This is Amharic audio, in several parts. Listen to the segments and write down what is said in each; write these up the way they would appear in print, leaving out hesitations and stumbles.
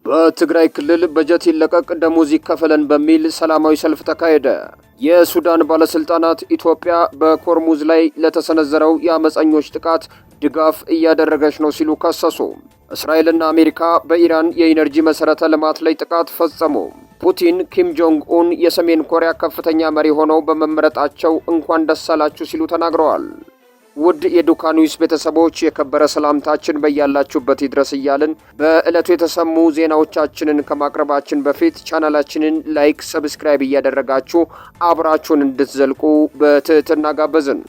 በትግራይ ክልል በጀት ይለቀቅ ደሞዝ ይከፈለን በሚል ሰላማዊ ሰልፍ ተካሄደ። የሱዳን ባለስልጣናት ኢትዮጵያ በኮርሙዝ ላይ ለተሰነዘረው የአመፀኞች ጥቃት ድጋፍ እያደረገች ነው ሲሉ ከሰሱ። እስራኤልና አሜሪካ በኢራን የኢነርጂ መሰረተ ልማት ላይ ጥቃት ፈጸሙ። ፑቲን ኪም ጆንግ ኡን የሰሜን ኮሪያ ከፍተኛ መሪ ሆነው በመመረጣቸው እንኳን ደስ አላችሁ ሲሉ ተናግረዋል። ውድ የዱካ ኒውስ ቤተሰቦች የከበረ ሰላምታችን በያላችሁበት ይድረስ እያልን በዕለቱ የተሰሙ ዜናዎቻችንን ከማቅረባችን በፊት ቻናላችንን ላይክ፣ ሰብስክራይብ እያደረጋችሁ አብራችሁን እንድትዘልቁ በትህትና ጋበዝን።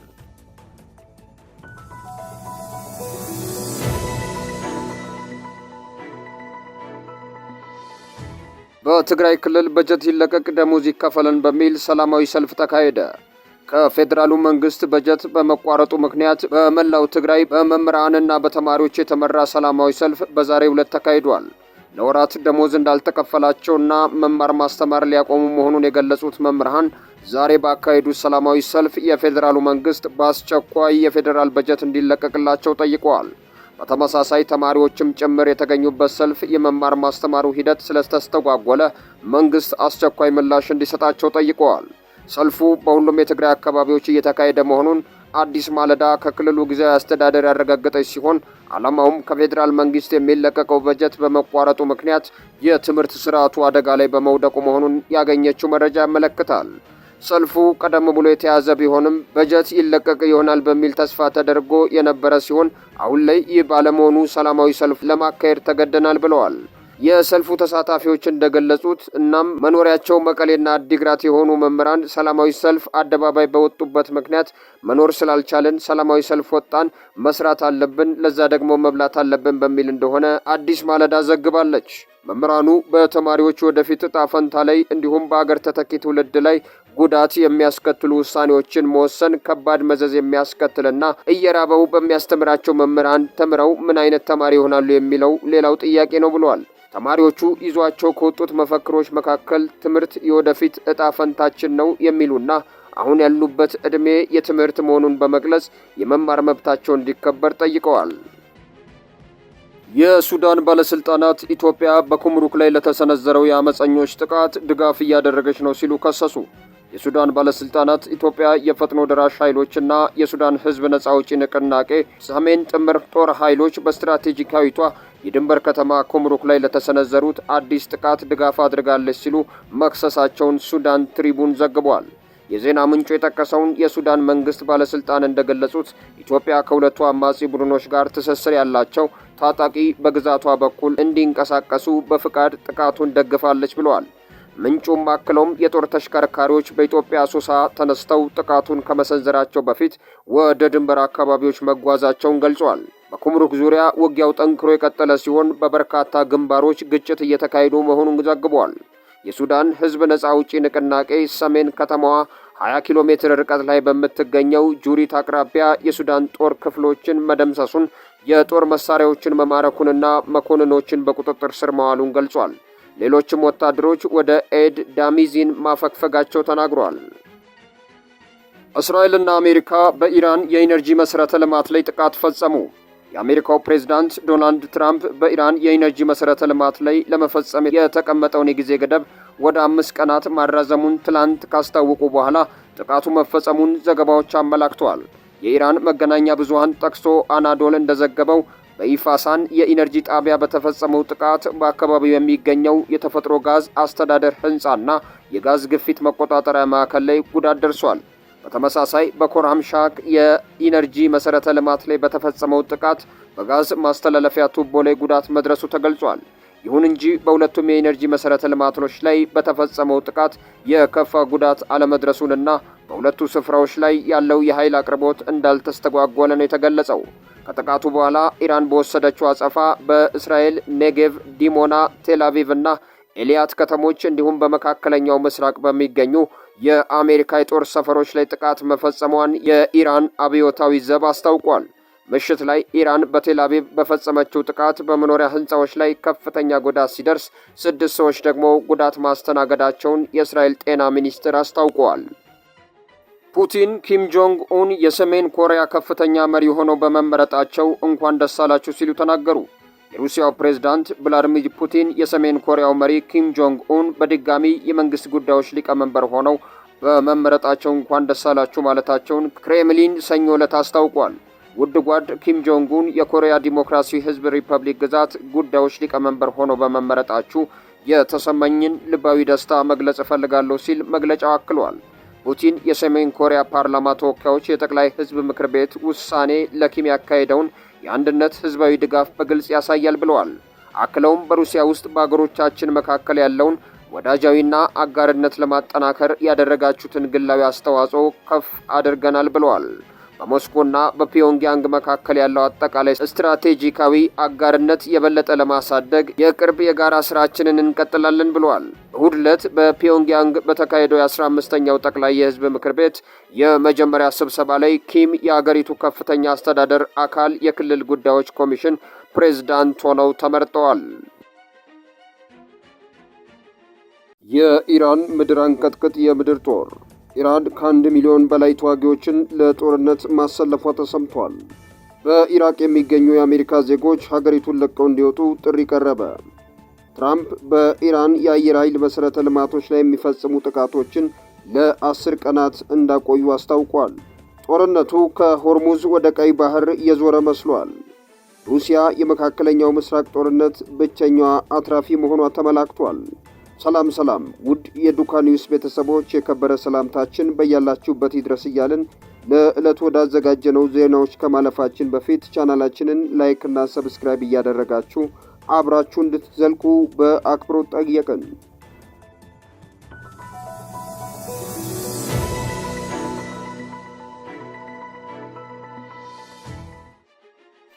በትግራይ ክልል በጀት ይለቀቅ ደሞዝ ይከፈለን በሚል ሰላማዊ ሰልፍ ተካሄደ። ከፌዴራሉ መንግስት በጀት በመቋረጡ ምክንያት በመላው ትግራይ በመምህራንና በተማሪዎች የተመራ ሰላማዊ ሰልፍ በዛሬው ዕለት ተካሂዷል። ለወራት ደሞዝ እንዳልተከፈላቸውና መማር ማስተማር ሊያቆሙ መሆኑን የገለጹት መምህራን ዛሬ ባካሄዱት ሰላማዊ ሰልፍ የፌዴራሉ መንግስት በአስቸኳይ የፌዴራል በጀት እንዲለቀቅላቸው ጠይቀዋል። በተመሳሳይ ተማሪዎችም ጭምር የተገኙበት ሰልፍ የመማር ማስተማሩ ሂደት ስለተስተጓጎለ መንግስት አስቸኳይ ምላሽ እንዲሰጣቸው ጠይቀዋል። ሰልፉ በሁሉም የትግራይ አካባቢዎች እየተካሄደ መሆኑን አዲስ ማለዳ ከክልሉ ጊዜያዊ አስተዳደር ያረጋገጠች ሲሆን ዓላማውም ከፌዴራል መንግስት የሚለቀቀው በጀት በመቋረጡ ምክንያት የትምህርት ስርዓቱ አደጋ ላይ በመውደቁ መሆኑን ያገኘችው መረጃ ያመለክታል። ሰልፉ ቀደም ብሎ የተያዘ ቢሆንም በጀት ይለቀቅ ይሆናል በሚል ተስፋ ተደርጎ የነበረ ሲሆን አሁን ላይ ይህ ባለመሆኑ ሰላማዊ ሰልፍ ለማካሄድ ተገደናል ብለዋል። የሰልፉ ተሳታፊዎች እንደገለጹት እናም መኖሪያቸው መቀሌና አዲግራት የሆኑ መምህራን ሰላማዊ ሰልፍ አደባባይ በወጡበት ምክንያት መኖር ስላልቻልን ሰላማዊ ሰልፍ ወጣን፣ መስራት አለብን፣ ለዛ ደግሞ መብላት አለብን በሚል እንደሆነ አዲስ ማለዳ ዘግባለች። መምህራኑ በተማሪዎች ወደፊት ዕጣ ፈንታ ላይ እንዲሁም በአገር ተተኪ ትውልድ ላይ ጉዳት የሚያስከትሉ ውሳኔዎችን መወሰን ከባድ መዘዝ የሚያስከትልና እየራበው በሚያስተምራቸው መምህራን ተምረው ምን አይነት ተማሪ ይሆናሉ የሚለው ሌላው ጥያቄ ነው ብለዋል። ተማሪዎቹ ይዟቸው ከወጡት መፈክሮች መካከል ትምህርት የወደፊት ዕጣ ፈንታችን ነው የሚሉና አሁን ያሉበት ዕድሜ የትምህርት መሆኑን በመግለጽ የመማር መብታቸው እንዲከበር ጠይቀዋል። የሱዳን ባለስልጣናት ኢትዮጵያ በኩምሩክ ላይ ለተሰነዘረው የአመፀኞች ጥቃት ድጋፍ እያደረገች ነው ሲሉ ከሰሱ። የሱዳን ባለስልጣናት ኢትዮጵያ የፈጥኖ ደራሽ ኃይሎችና የሱዳን ሕዝብ ነጻ አውጪ ንቅናቄ ሰሜን ጥምር ጦር ኃይሎች በስትራቴጂካዊቷ የድንበር ከተማ ኩምሩክ ላይ ለተሰነዘሩት አዲስ ጥቃት ድጋፍ አድርጋለች ሲሉ መክሰሳቸውን ሱዳን ትሪቡን ዘግቧል። የዜና ምንጩ የጠቀሰውን የሱዳን መንግስት ባለስልጣን እንደገለጹት ኢትዮጵያ ከሁለቱ አማጺ ቡድኖች ጋር ትስስር ያላቸው ታጣቂ በግዛቷ በኩል እንዲንቀሳቀሱ በፍቃድ ጥቃቱን ደግፋለች ብለዋል። ምንጩም አክለውም የጦር ተሽከርካሪዎች በኢትዮጵያ ሶሳ ተነስተው ጥቃቱን ከመሰንዘራቸው በፊት ወደ ድንበር አካባቢዎች መጓዛቸውን ገልጿል። በኩምሩክ ዙሪያ ውጊያው ጠንክሮ የቀጠለ ሲሆን በበርካታ ግንባሮች ግጭት እየተካሄዱ መሆኑን ዘግቧል። የሱዳን ሕዝብ ነጻ አውጪ ንቅናቄ ሰሜን ከተማዋ 20 ኪሎ ሜትር ርቀት ላይ በምትገኘው ጁሪት አቅራቢያ የሱዳን ጦር ክፍሎችን መደምሰሱን፣ የጦር መሳሪያዎችን መማረኩንና መኮንኖችን በቁጥጥር ስር መዋሉን ገልጿል። ሌሎችም ወታደሮች ወደ ኤድ ዳሚዚን ማፈግፈጋቸው ተናግሯል። እስራኤልና አሜሪካ በኢራን የኢነርጂ መሰረተ ልማት ላይ ጥቃት ፈጸሙ። የአሜሪካው ፕሬዝዳንት ዶናልድ ትራምፕ በኢራን የኢነርጂ መሰረተ ልማት ላይ ለመፈጸም የተቀመጠውን የጊዜ ገደብ ወደ 5 ቀናት ማራዘሙን ትላንት ካስታወቁ በኋላ ጥቃቱ መፈጸሙን ዘገባዎች አመላክተዋል። የኢራን መገናኛ ብዙሃን ጠቅሶ አናዶል እንደዘገበው በኢፋሳን የኢነርጂ ጣቢያ በተፈጸመው ጥቃት በአካባቢው የሚገኘው የተፈጥሮ ጋዝ አስተዳደር ህንጻና የጋዝ ግፊት መቆጣጠሪያ ማዕከል ላይ ጉዳት ደርሷል። በተመሳሳይ በኮርሃምሻክ የኢነርጂ መሰረተ ልማት ላይ በተፈጸመው ጥቃት በጋዝ ማስተላለፊያ ቱቦ ላይ ጉዳት መድረሱ ተገልጿል። ይሁን እንጂ በሁለቱም የኢነርጂ መሰረተ ልማቶች ላይ በተፈጸመው ጥቃት የከፋ ጉዳት አለመድረሱንና በሁለቱ ስፍራዎች ላይ ያለው የኃይል አቅርቦት እንዳልተስተጓጎለ ነው የተገለጸው። ከጥቃቱ በኋላ ኢራን በወሰደችው አጸፋ በእስራኤል ኔጌቭ፣ ዲሞና፣ ቴልአቪቭ እና ኤሊያት ከተሞች እንዲሁም በመካከለኛው ምስራቅ በሚገኙ የአሜሪካ የጦር ሰፈሮች ላይ ጥቃት መፈጸሟን የኢራን አብዮታዊ ዘብ አስታውቋል። ምሽት ላይ ኢራን በቴልአቪቭ በፈጸመችው ጥቃት በመኖሪያ ህንጻዎች ላይ ከፍተኛ ጉዳት ሲደርስ 6 ሰዎች ደግሞ ጉዳት ማስተናገዳቸውን የእስራኤል ጤና ሚኒስቴር አስታውቋል። ፑቲን ኪም ጆንግ ኡን የሰሜን ኮሪያ ከፍተኛ መሪ ሆነው በመመረጣቸው እንኳን ደስ አላችሁ ሲሉ ተናገሩ። የሩሲያው ፕሬዝዳንት ቭላዲሚር ፑቲን የሰሜን ኮሪያው መሪ ኪም ጆንግ ኡን በድጋሚ የመንግስት ጉዳዮች ሊቀመንበር ሆነው በመመረጣቸው እንኳን ደስ አላችሁ ማለታቸውን ክሬምሊን ሰኞ ዕለት አስታውቋል። ውድ ጓድ ኪም ጆንግ ኡን የኮሪያ ዲሞክራሲያዊ ህዝብ ሪፐብሊክ ግዛት ጉዳዮች ሊቀመንበር ሆነው በመመረጣችሁ የተሰማኝን ልባዊ ደስታ መግለጽ እፈልጋለሁ ሲል መግለጫው አክሏል። ፑቲን የሰሜን ኮሪያ ፓርላማ ተወካዮች የጠቅላይ ህዝብ ምክር ቤት ውሳኔ ለኪም ያካሄደውን የአንድነት ህዝባዊ ድጋፍ በግልጽ ያሳያል ብለዋል። አክለውም በሩሲያ ውስጥ በአገሮቻችን መካከል ያለውን ወዳጃዊና አጋርነት ለማጠናከር ያደረጋችሁትን ግላዊ አስተዋጽኦ ከፍ አድርገናል ብለዋል። በሞስኮና በፒዮንግያንግ መካከል ያለው አጠቃላይ ስትራቴጂካዊ አጋርነት የበለጠ ለማሳደግ የቅርብ የጋራ ስራችንን እንቀጥላለን ብለዋል። እሁድ ዕለት በፒዮንግያንግ በተካሄደው የ15ኛው ጠቅላይ የህዝብ ምክር ቤት የመጀመሪያ ስብሰባ ላይ ኪም የአገሪቱ ከፍተኛ አስተዳደር አካል የክልል ጉዳዮች ኮሚሽን ፕሬዝዳንት ሆነው ተመርጠዋል። የኢራን ምድር አንቀጥቅጥ የምድር ጦር ኢራን ከ1 ሚሊዮን በላይ ተዋጊዎችን ለጦርነት ማሰለፏ ተሰምቷል። በኢራቅ የሚገኙ የአሜሪካ ዜጎች ሀገሪቱን ለቀው እንዲወጡ ጥሪ ቀረበ። ትራምፕ በኢራን የአየር ኃይል መሠረተ ልማቶች ላይ የሚፈጽሙ ጥቃቶችን ለ10 ቀናት እንዳቆዩ አስታውቋል። ጦርነቱ ከሆርሙዝ ወደ ቀይ ባህር እየዞረ መስሏል። ሩሲያ የመካከለኛው ምስራቅ ጦርነት ብቸኛዋ አትራፊ መሆኗ ተመላክቷል። ሰላም ሰላም ውድ የዱካ ኒውስ ቤተሰቦች የከበረ ሰላምታችን በያላችሁበት ይድረስ እያልን ለዕለቱ ወዳዘጋጀነው ዜናዎች ከማለፋችን በፊት ቻናላችንን ላይክ እና ሰብስክራይብ እያደረጋችሁ አብራችሁ እንድትዘልቁ በአክብሮት ጠየቅን።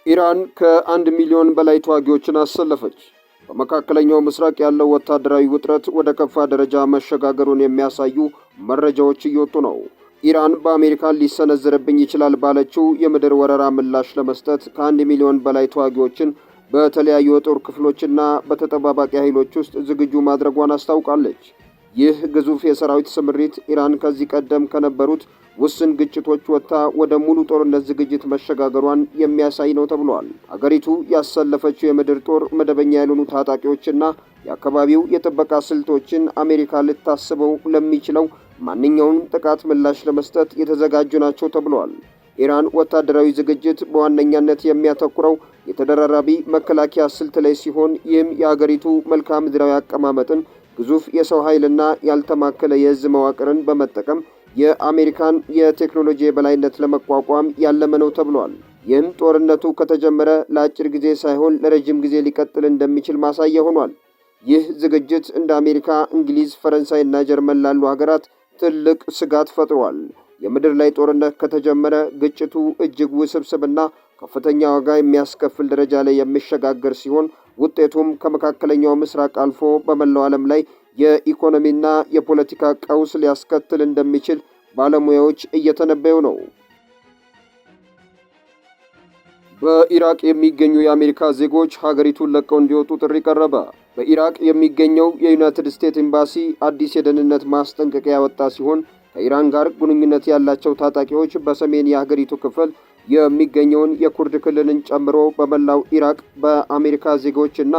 ኢራን ከ1 ሚሊዮን በላይ ተዋጊዎችን አሰለፈች። በመካከለኛው ምስራቅ ያለው ወታደራዊ ውጥረት ወደ ከፋ ደረጃ መሸጋገሩን የሚያሳዩ መረጃዎች እየወጡ ነው። ኢራን በአሜሪካ ሊሰነዘርብኝ ይችላል ባለችው የምድር ወረራ ምላሽ ለመስጠት ከ1 ሚሊዮን በላይ ተዋጊዎችን በተለያዩ የጦር ክፍሎችና በተጠባባቂ ኃይሎች ውስጥ ዝግጁ ማድረጓን አስታውቃለች። ይህ ግዙፍ የሰራዊት ስምሪት ኢራን ከዚህ ቀደም ከነበሩት ውስን ግጭቶች ወጥታ ወደ ሙሉ ጦርነት ዝግጅት መሸጋገሯን የሚያሳይ ነው ተብሏል። አገሪቱ ያሰለፈችው የምድር ጦር መደበኛ ያልሆኑ ታጣቂዎችና የአካባቢው የጥበቃ ስልቶችን አሜሪካ ልታስበው ለሚችለው ማንኛውንም ጥቃት ምላሽ ለመስጠት የተዘጋጁ ናቸው ተብሏል። ኢራን ወታደራዊ ዝግጅት በዋነኛነት የሚያተኩረው የተደራራቢ መከላከያ ስልት ላይ ሲሆን ይህም የአገሪቱ መልክዓ ምድራዊ አቀማመጥን፣ ግዙፍ የሰው ኃይልና ያልተማከለ የእዝ መዋቅርን በመጠቀም የአሜሪካን የቴክኖሎጂ የበላይነት ለመቋቋም ያለመ ነው ተብሏል። ይህም ጦርነቱ ከተጀመረ ለአጭር ጊዜ ሳይሆን ለረጅም ጊዜ ሊቀጥል እንደሚችል ማሳያ ሆኗል። ይህ ዝግጅት እንደ አሜሪካ፣ እንግሊዝ፣ ፈረንሳይ እና ጀርመን ላሉ ሀገራት ትልቅ ስጋት ፈጥሯል። የምድር ላይ ጦርነት ከተጀመረ ግጭቱ እጅግ ውስብስብና ከፍተኛ ዋጋ የሚያስከፍል ደረጃ ላይ የሚሸጋገር ሲሆን ውጤቱም ከመካከለኛው ምስራቅ አልፎ በመላው ዓለም ላይ የኢኮኖሚና የፖለቲካ ቀውስ ሊያስከትል እንደሚችል ባለሙያዎች እየተነበዩ ነው። በኢራቅ የሚገኙ የአሜሪካ ዜጎች ሀገሪቱን ለቀው እንዲወጡ ጥሪ ቀረበ። በኢራቅ የሚገኘው የዩናይትድ ስቴትስ ኤምባሲ አዲስ የደህንነት ማስጠንቀቂያ ያወጣ ሲሆን ከኢራን ጋር ግንኙነት ያላቸው ታጣቂዎች በሰሜን የሀገሪቱ ክፍል የሚገኘውን የኩርድ ክልልን ጨምሮ በመላው ኢራቅ በአሜሪካ ዜጎችና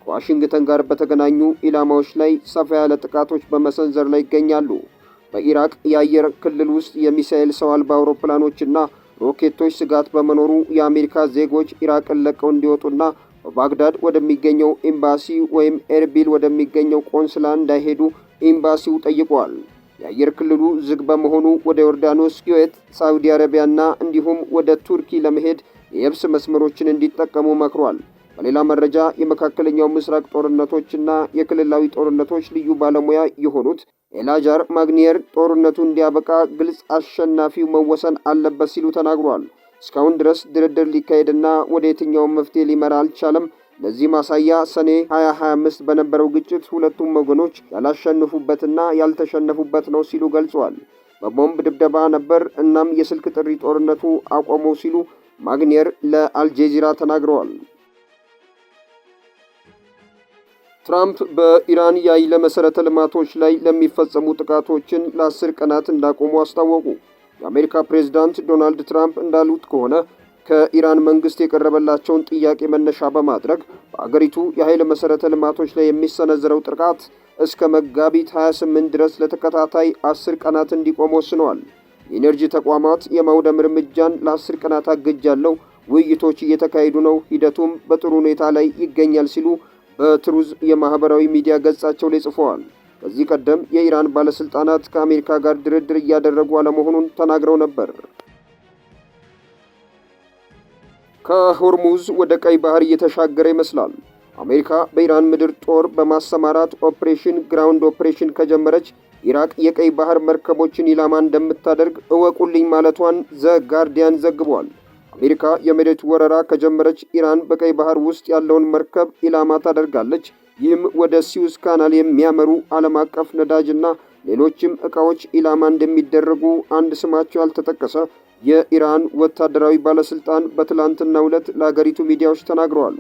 ከዋሽንግተን ጋር በተገናኙ ኢላማዎች ላይ ሰፋ ያለ ጥቃቶች በመሰንዘር ላይ ይገኛሉ። በኢራቅ የአየር ክልል ውስጥ የሚሳኤል ሰው አልባ አውሮፕላኖችና ሮኬቶች ስጋት በመኖሩ የአሜሪካ ዜጎች ኢራቅን ለቀው እንዲወጡና በባግዳድ ወደሚገኘው ኤምባሲ ወይም ኤርቢል ወደሚገኘው ቆንስላ እንዳይሄዱ ኤምባሲው ጠይቋል። የአየር ክልሉ ዝግ በመሆኑ ወደ ዮርዳኖስ፣ ኩዌት፣ ሳዑዲ አረቢያና እንዲሁም ወደ ቱርኪ ለመሄድ የየብስ መስመሮችን እንዲጠቀሙ መክሯል። በሌላ መረጃ የመካከለኛው ምስራቅ ጦርነቶችና የክልላዊ ጦርነቶች ልዩ ባለሙያ የሆኑት ኤላጃር ማግኒየር ጦርነቱ እንዲያበቃ ግልጽ አሸናፊው መወሰን አለበት ሲሉ ተናግሯል። እስካሁን ድረስ ድርድር ሊካሄድና ወደ የትኛውም መፍትሄ ሊመራ አልቻለም። ለዚህ ማሳያ ሰኔ 2025 በነበረው ግጭት ሁለቱም ወገኖች ያላሸነፉበትና ያልተሸነፉበት ነው ሲሉ ገልጸዋል። በቦምብ ድብደባ ነበር፣ እናም የስልክ ጥሪ ጦርነቱ አቆመው ሲሉ ማግኒየር ለአልጄዚራ ተናግረዋል። ትራምፕ በኢራን የኃይል መሠረተ ልማቶች ላይ ለሚፈጸሙ ጥቃቶችን ለ10 ቀናት እንዳቆሙ አስታወቁ። የአሜሪካ ፕሬዝዳንት ዶናልድ ትራምፕ እንዳሉት ከሆነ ከኢራን መንግስት የቀረበላቸውን ጥያቄ መነሻ በማድረግ በአገሪቱ የኃይል መሠረተ ልማቶች ላይ የሚሰነዘረው ጥቃት እስከ መጋቢት 28 ድረስ ለተከታታይ 10 ቀናት እንዲቆም ወስነዋል። የኢነርጂ ተቋማት የማውደም እርምጃን ለ10 ቀናት አግጃለሁ፣ ውይይቶች እየተካሄዱ ነው፣ ሂደቱም በጥሩ ሁኔታ ላይ ይገኛል ሲሉ በትሩዝ የማህበራዊ ሚዲያ ገጻቸው ላይ ጽፈዋል። ከዚህ ቀደም የኢራን ባለስልጣናት ከአሜሪካ ጋር ድርድር እያደረጉ አለመሆኑን ተናግረው ነበር። ከሆርሙዝ ወደ ቀይ ባህር እየተሻገረ ይመስላል። አሜሪካ በኢራን ምድር ጦር በማሰማራት ኦፕሬሽን ግራውንድ ኦፕሬሽን ከጀመረች ኢራቅ የቀይ ባህር መርከቦችን ኢላማ እንደምታደርግ እወቁልኝ ማለቷን ዘ ጋርዲያን ዘግቧል። አሜሪካ የመሬት ወረራ ከጀመረች ኢራን በቀይ ባህር ውስጥ ያለውን መርከብ ኢላማ ታደርጋለች። ይህም ወደ ሲዩዝ ካናል የሚያመሩ ዓለም አቀፍ ነዳጅና ሌሎችም ዕቃዎች ኢላማ እንደሚደረጉ አንድ ስማቸው ያልተጠቀሰ የኢራን ወታደራዊ ባለስልጣን በትላንትናው ዕለት ለአገሪቱ ሚዲያዎች ተናግረዋል።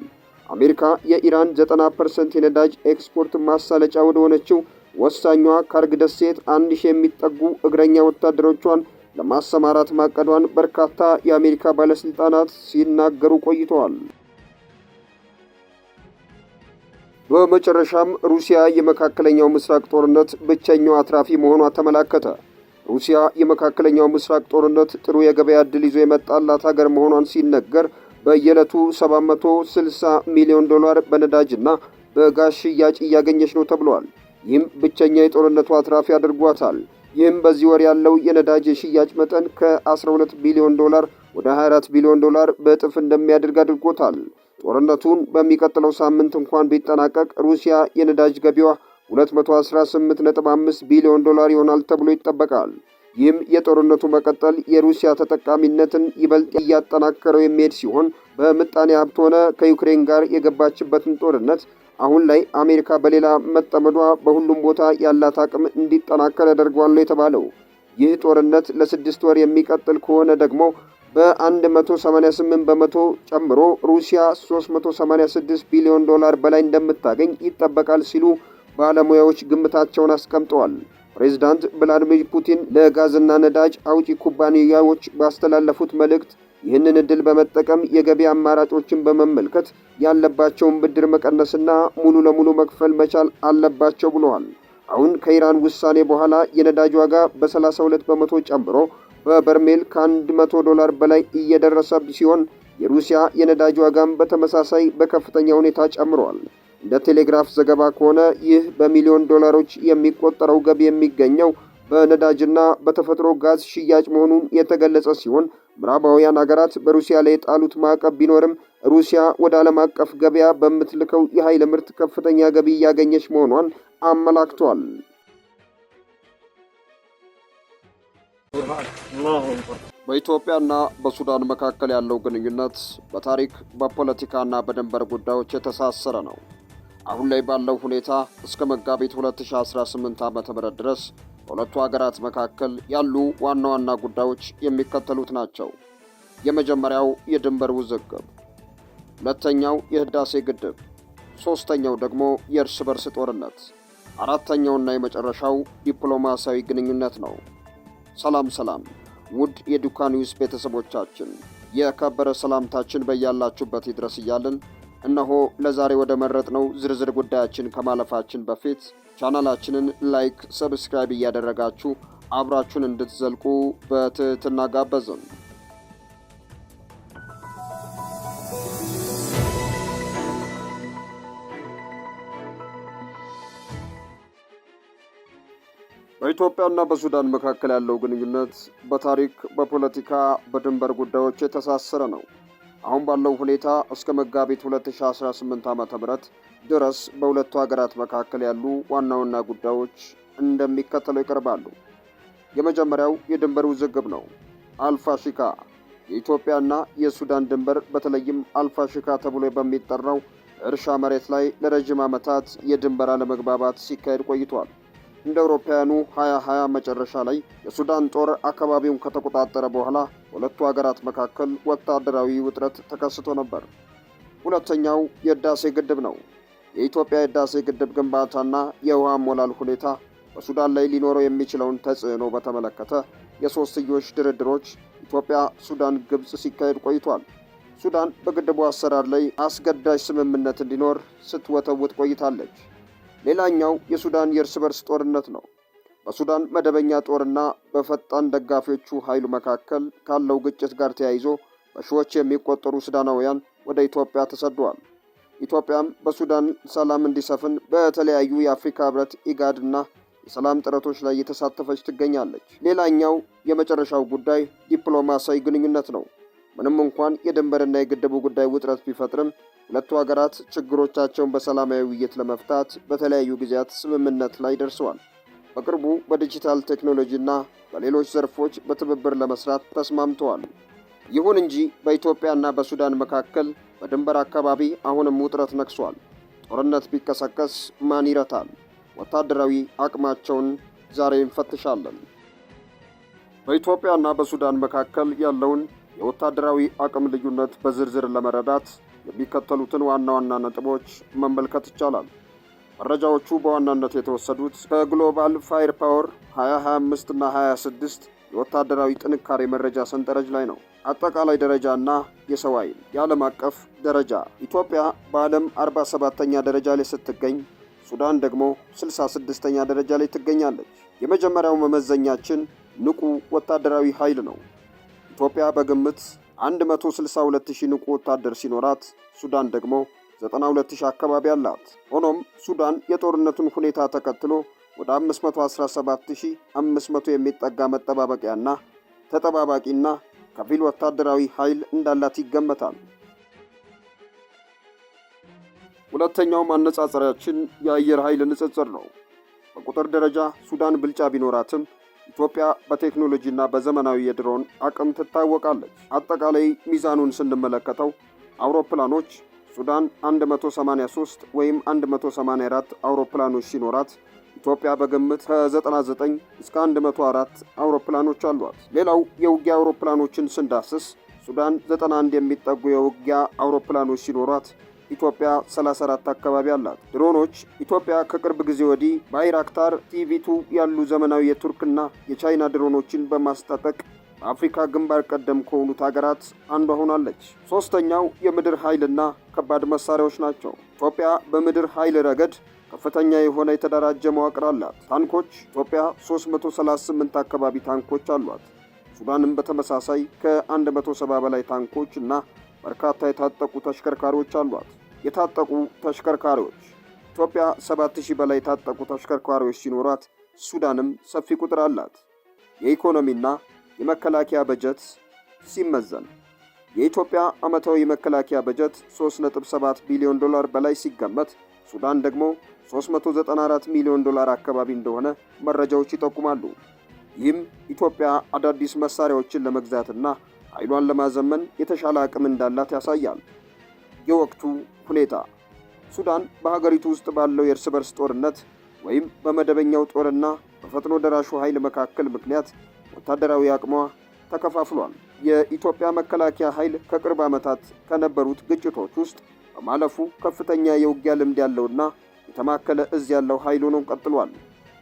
አሜሪካ የኢራን 90% የነዳጅ ኤክስፖርት ማሳለጫ ወደ ሆነችው ወሳኟ ካርግ ደሴት 1000 የሚጠጉ እግረኛ ወታደሮቿን ለማሰማራት ማቀዷን በርካታ የአሜሪካ ባለስልጣናት ሲናገሩ ቆይተዋል። በመጨረሻም ሩሲያ የመካከለኛው ምስራቅ ጦርነት ብቸኛው አትራፊ መሆኗ ተመላከተ። ሩሲያ የመካከለኛው ምስራቅ ጦርነት ጥሩ የገበያ ዕድል ይዞ የመጣላት ሀገር መሆኗን ሲነገር በየዕለቱ $760 ሚሊዮን በነዳጅና በጋዝ ሽያጭ እያገኘች ነው ተብሏል። ይህም ብቸኛ የጦርነቱ አትራፊ አድርጓታል። ይህም በዚህ ወር ያለው የነዳጅ የሽያጭ መጠን ከ$12 ቢሊዮን ወደ $24 ቢሊዮን በእጥፍ እንደሚያድግ አድርጎታል። ጦርነቱን በሚቀጥለው ሳምንት እንኳን ቢጠናቀቅ ሩሲያ የነዳጅ ገቢዋ $218.5 ቢሊዮን ይሆናል ተብሎ ይጠበቃል። ይህም የጦርነቱ መቀጠል የሩሲያ ተጠቃሚነትን ይበልጥ እያጠናከረው የሚሄድ ሲሆን በምጣኔ ሀብት ሆነ ከዩክሬን ጋር የገባችበትን ጦርነት አሁን ላይ አሜሪካ በሌላ መጠመዷ በሁሉም ቦታ ያላት አቅም እንዲጠናከር ያደርገዋል ነው የተባለው። ይህ ጦርነት ለ6 ወር የሚቀጥል ከሆነ ደግሞ በ188 በመቶ ጨምሮ ሩሲያ $386 ቢሊዮን በላይ እንደምታገኝ ይጠበቃል ሲሉ ባለሙያዎች ግምታቸውን አስቀምጠዋል። ፕሬዝዳንት ቭላዲሚር ፑቲን ለጋዝና ነዳጅ አውጪ ኩባንያዎች ባስተላለፉት መልእክት ይህንን ዕድል በመጠቀም የገበያ አማራጮችን በመመልከት ያለባቸውን ብድር መቀነስና ሙሉ ለሙሉ መክፈል መቻል አለባቸው ብለዋል። አሁን ከኢራን ውሳኔ በኋላ የነዳጅ ዋጋ በ32 በመቶ ጨምሮ በበርሜል $100 በላይ እየደረሰ ሲሆን የሩሲያ የነዳጅ ዋጋም በተመሳሳይ በከፍተኛ ሁኔታ ጨምሯል። እንደ ቴሌግራፍ ዘገባ ከሆነ ይህ በሚሊዮን ዶላሮች የሚቆጠረው ገቢ የሚገኘው በነዳጅና በተፈጥሮ ጋዝ ሽያጭ መሆኑን የተገለጸ ሲሆን ምዕራባውያን ሀገራት በሩሲያ ላይ የጣሉት ማዕቀብ ቢኖርም ሩሲያ ወደ ዓለም አቀፍ ገበያ በምትልከው የኃይል ምርት ከፍተኛ ገቢ እያገኘች መሆኗን አመላክቷል። በኢትዮጵያና በሱዳን መካከል ያለው ግንኙነት በታሪክ በፖለቲካና በድንበር ጉዳዮች የተሳሰረ ነው። አሁን ላይ ባለው ሁኔታ እስከ መጋቢት 2018 ዓ.ም ድረስ በሁለቱ ሀገራት መካከል ያሉ ዋና ዋና ጉዳዮች የሚከተሉት ናቸው። የመጀመሪያው የድንበር ውዝግብ፣ ሁለተኛው የህዳሴ ግድብ፣ ሶስተኛው ደግሞ የእርስ በርስ ጦርነት፣ አራተኛውና የመጨረሻው ዲፕሎማሲያዊ ግንኙነት ነው። ሰላም ውድ የዱካ ኒውስ ቤተሰቦቻችን፣ የከበረ ሰላምታችን በያላችሁበት ይድረስ እያልን እነሆ ለዛሬ ወደ መረጥነው ዝርዝር ጉዳያችን ከማለፋችን በፊት ቻናላችንን ላይክ፣ ሰብስክራይብ እያደረጋችሁ አብራችሁን እንድትዘልቁ በትህትና ጋበዝን። በኢትዮጵያና በሱዳን መካከል ያለው ግንኙነት በታሪክ በፖለቲካ በድንበር ጉዳዮች የተሳሰረ ነው። አሁን ባለው ሁኔታ እስከ መጋቢት 2018 ዓ.ም ድረስ በሁለቱ ሀገራት መካከል ያሉ ዋና ዋና ጉዳዮች እንደሚከተለው ይቀርባሉ። የመጀመሪያው የድንበር ውዝግብ ነው። አልፋሽካ። የኢትዮጵያና የሱዳን ድንበር በተለይም አልፋሽካ ተብሎ በሚጠራው እርሻ መሬት ላይ ለረጅም ዓመታት የድንበር አለመግባባት ሲካሄድ ቆይቷል። እንደ አውሮፓውያኑ 2020 መጨረሻ ላይ የሱዳን ጦር አካባቢውን ከተቆጣጠረ በኋላ በሁለቱ ሀገራት መካከል ወታደራዊ ውጥረት ተከስቶ ነበር። ሁለተኛው የህዳሴ ግድብ ነው። የኢትዮጵያ የህዳሴ ግድብ ግንባታና የውሃ ሞላል ሁኔታ በሱዳን ላይ ሊኖረው የሚችለውን ተጽዕኖ በተመለከተ የሶስትዮሽ ድርድሮች ኢትዮጵያ፣ ሱዳን፣ ግብፅ ሲካሄድ ቆይቷል። ሱዳን በግድቡ አሰራር ላይ አስገዳጅ ስምምነት እንዲኖር ስትወተውት ቆይታለች። ሌላኛው የሱዳን የእርስ በርስ ጦርነት ነው። በሱዳን መደበኛ ጦርና በፈጣን ደጋፊዎቹ ኃይሉ መካከል ካለው ግጭት ጋር ተያይዞ በሺዎች የሚቆጠሩ ሱዳናውያን ወደ ኢትዮጵያ ተሰደዋል። ኢትዮጵያም በሱዳን ሰላም እንዲሰፍን በተለያዩ የአፍሪካ ህብረት፣ ኢጋድና የሰላም ጥረቶች ላይ እየተሳተፈች ትገኛለች። ሌላኛው የመጨረሻው ጉዳይ ዲፕሎማሲያዊ ግንኙነት ነው። ምንም እንኳን የድንበርና የግድቡ ጉዳይ ውጥረት ቢፈጥርም ሁለቱ ሀገራት ችግሮቻቸውን በሰላማዊ ውይይት ለመፍታት በተለያዩ ጊዜያት ስምምነት ላይ ደርሰዋል። በቅርቡ በዲጂታል ቴክኖሎጂና በሌሎች ዘርፎች በትብብር ለመስራት ተስማምተዋል። ይሁን እንጂ በኢትዮጵያና በሱዳን መካከል በድንበር አካባቢ አሁንም ውጥረት ነግሷል። ጦርነት ቢቀሰቀስ ማን ይረታል? ወታደራዊ አቅማቸውን ዛሬ እንፈትሻለን። በኢትዮጵያና በሱዳን መካከል ያለውን የወታደራዊ አቅም ልዩነት በዝርዝር ለመረዳት የሚከተሉትን ዋና ዋና ነጥቦች መመልከት ይቻላል። መረጃዎቹ በዋናነት የተወሰዱት ከግሎባል ፋየር ፓወር 2025 እና 26 የወታደራዊ ጥንካሬ መረጃ ሰንጠረዥ ላይ ነው። አጠቃላይ ደረጃና የሰው ኃይል። የዓለም አቀፍ ደረጃ ኢትዮጵያ በዓለም 47ኛ ደረጃ ላይ ስትገኝ፣ ሱዳን ደግሞ 66ኛ ደረጃ ላይ ትገኛለች። የመጀመሪያው መመዘኛችን ንቁ ወታደራዊ ኃይል ነው። ኢትዮጵያ በግምት 162,000 ንቁ ወታደር ሲኖራት፣ ሱዳን ደግሞ 92,000 አካባቢ አላት። ሆኖም ሱዳን የጦርነቱን ሁኔታ ተከትሎ ወደ 517,500 የሚጠጋ መጠባበቂያና ተጠባባቂና ከፊል ወታደራዊ ኃይል እንዳላት ይገመታል። ሁለተኛው ማነጻጸሪያችን የአየር ኃይል ንጽጽር ነው። በቁጥር ደረጃ ሱዳን ብልጫ ቢኖራትም ኢትዮጵያ በቴክኖሎጂና በዘመናዊ የድሮን አቅም ትታወቃለች። አጠቃላይ ሚዛኑን ስንመለከተው አውሮፕላኖች ሱዳን 183 ወይም 184 አውሮፕላኖች ሲኖራት ኢትዮጵያ በግምት ከ99 እስከ 104 አውሮፕላኖች አሏት። ሌላው የውጊያ አውሮፕላኖችን ስንዳስስ ሱዳን 91 የሚጠጉ የውጊያ አውሮፕላኖች ሲኖሯት ኢትዮጵያ 34 አካባቢ አላት። ድሮኖች ኢትዮጵያ ከቅርብ ጊዜ ወዲህ ባይራክታር ቲቪ2 ያሉ ዘመናዊ የቱርክና የቻይና ድሮኖችን በማስታጠቅ በአፍሪካ ግንባር ቀደም ከሆኑት ሀገራት አንዷ ሆናለች። ሶስተኛው የምድር ኃይልና ከባድ መሳሪያዎች ናቸው። ኢትዮጵያ በምድር ኃይል ረገድ ከፍተኛ የሆነ የተደራጀ መዋቅር አላት። ታንኮች ኢትዮጵያ 338 አካባቢ ታንኮች አሏት። ሱዳንም በተመሳሳይ ከ170 በላይ ታንኮች እና በርካታ የታጠቁ ተሽከርካሪዎች አሏት። የታጠቁ ተሽከርካሪዎች ኢትዮጵያ 7000 በላይ የታጠቁ ተሽከርካሪዎች ሲኖሯት፣ ሱዳንም ሰፊ ቁጥር አላት። የኢኮኖሚና የመከላከያ በጀት ሲመዘን የኢትዮጵያ ዓመታዊ የመከላከያ በጀት 3.7 ቢሊዮን ዶላር በላይ ሲገመት፣ ሱዳን ደግሞ 394 ሚሊዮን ዶላር አካባቢ እንደሆነ መረጃዎች ይጠቁማሉ። ይህም ኢትዮጵያ አዳዲስ መሳሪያዎችን ለመግዛትና ኃይሏን ለማዘመን የተሻለ አቅም እንዳላት ያሳያል። የወቅቱ ሁኔታ ሱዳን በሀገሪቱ ውስጥ ባለው የእርስ በርስ ጦርነት ወይም በመደበኛው ጦርና በፈጥኖ ደራሹ ኃይል መካከል ምክንያት ወታደራዊ አቅሟ ተከፋፍሏል። የኢትዮጵያ መከላከያ ኃይል ከቅርብ ዓመታት ከነበሩት ግጭቶች ውስጥ በማለፉ ከፍተኛ የውጊያ ልምድ ያለውና የተማከለ እዝ ያለው ኃይል ሆኖ ቀጥሏል።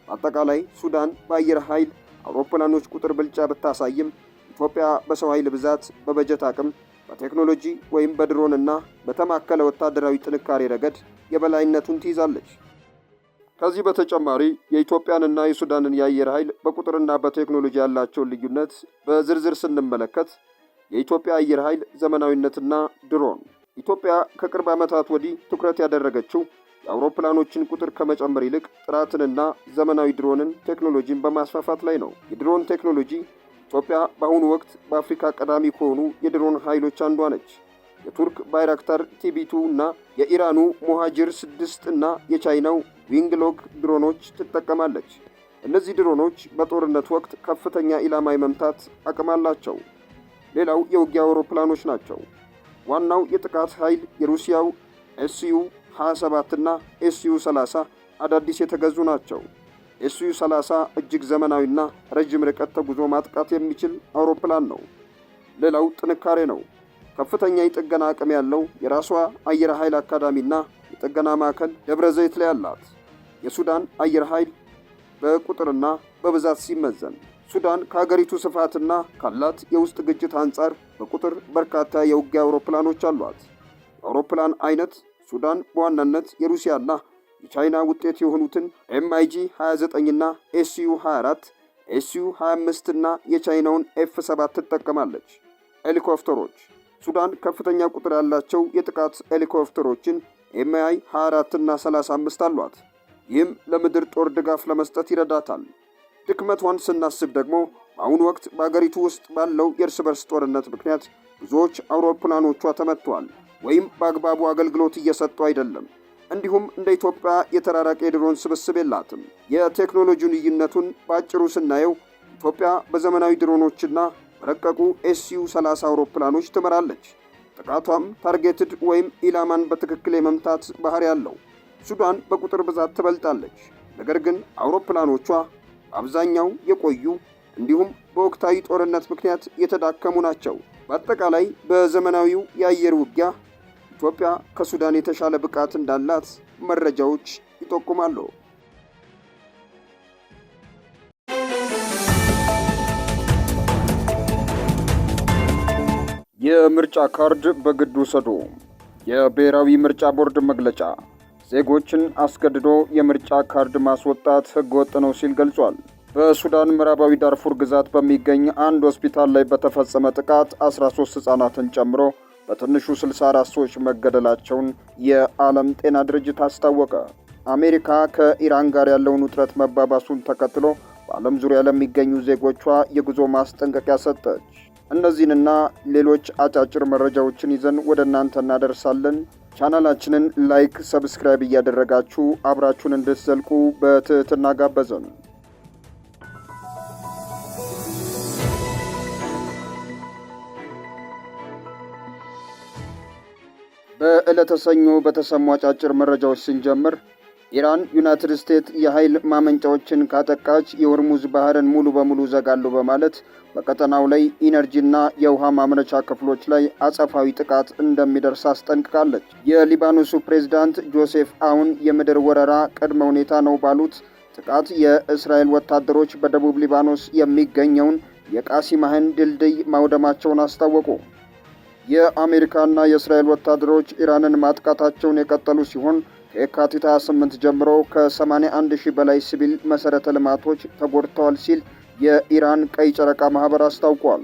በአጠቃላይ ሱዳን በአየር ኃይል አውሮፕላኖች ቁጥር ብልጫ ብታሳይም ኢትዮጵያ በሰው ኃይል ብዛት፣ በበጀት አቅም፣ በቴክኖሎጂ ወይም በድሮንና በተማከለ ወታደራዊ ጥንካሬ ረገድ የበላይነቱን ትይዛለች። ከዚህ በተጨማሪ የኢትዮጵያንና የሱዳንን የአየር ኃይል በቁጥርና በቴክኖሎጂ ያላቸውን ልዩነት በዝርዝር ስንመለከት የኢትዮጵያ አየር ኃይል ዘመናዊነትና ድሮን ኢትዮጵያ ከቅርብ ዓመታት ወዲህ ትኩረት ያደረገችው የአውሮፕላኖችን ቁጥር ከመጨመር ይልቅ ጥራትንና ዘመናዊ ድሮንን ቴክኖሎጂን በማስፋፋት ላይ ነው። የድሮን ቴክኖሎጂ ኢትዮጵያ በአሁኑ ወቅት በአፍሪካ ቀዳሚ ከሆኑ የድሮን ኃይሎች አንዷ ነች። የቱርክ ባይራክታር ቲቪ2 እና የኢራኑ ሞሃጅር 6 እና የቻይናው ዊንግሎግ ድሮኖች ትጠቀማለች። እነዚህ ድሮኖች በጦርነት ወቅት ከፍተኛ ኢላማ የመምታት አቅም አላቸው። ሌላው የውጊያ አውሮፕላኖች ናቸው። ዋናው የጥቃት ኃይል የሩሲያው ኤስዩ-27 እና ኤስዩ-30 አዳዲስ የተገዙ ናቸው። ኤስዩ-30 እጅግ ዘመናዊና ረጅም ርቀት ተጉዞ ማጥቃት የሚችል አውሮፕላን ነው። ሌላው ጥንካሬ ነው። ከፍተኛ የጥገና አቅም ያለው የራሷ አየር ኃይል አካዳሚና የጥገና ማዕከል ደብረ ዘይት ላይ አላት። የሱዳን አየር ኃይል በቁጥርና በብዛት ሲመዘን ሱዳን ከሀገሪቱ ስፋትና ካላት የውስጥ ግጭት አንጻር በቁጥር በርካታ የውጊያ አውሮፕላኖች አሏት። የአውሮፕላን አይነት ሱዳን በዋናነት የሩሲያና የቻይና ውጤት የሆኑትን ኤምአይጂ 29ና ኤስዩ 24 ኤስዩ 25 እና የቻይናውን ኤፍ7 ትጠቀማለች። ሄሊኮፕተሮች ሱዳን ከፍተኛ ቁጥር ያላቸው የጥቃት ሄሊኮፕተሮችን ኤምአይ 24 እና 35 አሏት። ይህም ለምድር ጦር ድጋፍ ለመስጠት ይረዳታል። ድክመቷን ስናስብ ደግሞ በአሁኑ ወቅት በአገሪቱ ውስጥ ባለው የእርስ በርስ ጦርነት ምክንያት ብዙዎች አውሮፕላኖቿ ተመትተዋል ወይም በአግባቡ አገልግሎት እየሰጡ አይደለም። እንዲሁም እንደ ኢትዮጵያ የተራራቀ የድሮን ስብስብ የላትም። የቴክኖሎጂ ልዩነቱን በአጭሩ ስናየው ኢትዮጵያ በዘመናዊ ድሮኖችና በረቀቁ ኤስዩ 30 አውሮፕላኖች ትመራለች። ጥቃቷም ታርጌትድ ወይም ኢላማን በትክክል የመምታት ባህሪ ያለው። ሱዳን በቁጥር ብዛት ትበልጣለች፣ ነገር ግን አውሮፕላኖቿ በአብዛኛው የቆዩ እንዲሁም በወቅታዊ ጦርነት ምክንያት የተዳከሙ ናቸው። በአጠቃላይ በዘመናዊው የአየር ውጊያ ኢትዮጵያ ከሱዳን የተሻለ ብቃት እንዳላት መረጃዎች ይጠቁማሉ። የምርጫ ካርድ በግድ ውሰዱ። የብሔራዊ ምርጫ ቦርድ መግለጫ ዜጎችን አስገድዶ የምርጫ ካርድ ማስወጣት ሕገወጥ ነው ሲል ገልጿል። በሱዳን ምዕራባዊ ዳርፉር ግዛት በሚገኝ አንድ ሆስፒታል ላይ በተፈጸመ ጥቃት 13 ሕፃናትን ጨምሮ በትንሹ 64 ሰዎች መገደላቸውን የዓለም ጤና ድርጅት አስታወቀ። አሜሪካ ከኢራን ጋር ያለውን ውጥረት መባባሱን ተከትሎ በዓለም ዙሪያ ለሚገኙ ዜጎቿ የጉዞ ማስጠንቀቂያ ሰጠች። እነዚህንና ሌሎች አጫጭር መረጃዎችን ይዘን ወደ እናንተ እናደርሳለን። ቻናላችንን ላይክ፣ ሰብስክራይብ እያደረጋችሁ አብራችሁን እንድትዘልቁ በትህትና ጋበዘን። በዕለተ ሰኞ በተሰሙ አጫጭር መረጃዎች ስንጀምር ኢራን ዩናይትድ ስቴትስ የኃይል ማመንጫዎችን ካጠቃች የሆርሙዝ ባህርን ሙሉ በሙሉ ዘጋለሁ በማለት በቀጠናው ላይ ኢነርጂና የውሃ ማምረቻ ክፍሎች ላይ አጸፋዊ ጥቃት እንደሚደርስ አስጠንቅቃለች። የሊባኖሱ ፕሬዝዳንት ጆሴፍ አውን የምድር ወረራ ቅድመ ሁኔታ ነው ባሉት ጥቃት የእስራኤል ወታደሮች በደቡብ ሊባኖስ የሚገኘውን የቃሲማህን ድልድይ ማውደማቸውን አስታወቁ። የአሜሪካና የእስራኤል ወታደሮች ኢራንን ማጥቃታቸውን የቀጠሉ ሲሆን ከየካቲት 28 ጀምሮ ከ81 ሺህ በላይ ሲቪል መሠረተ ልማቶች ተጎድተዋል ሲል የኢራን ቀይ ጨረቃ ማኅበር አስታውቋል።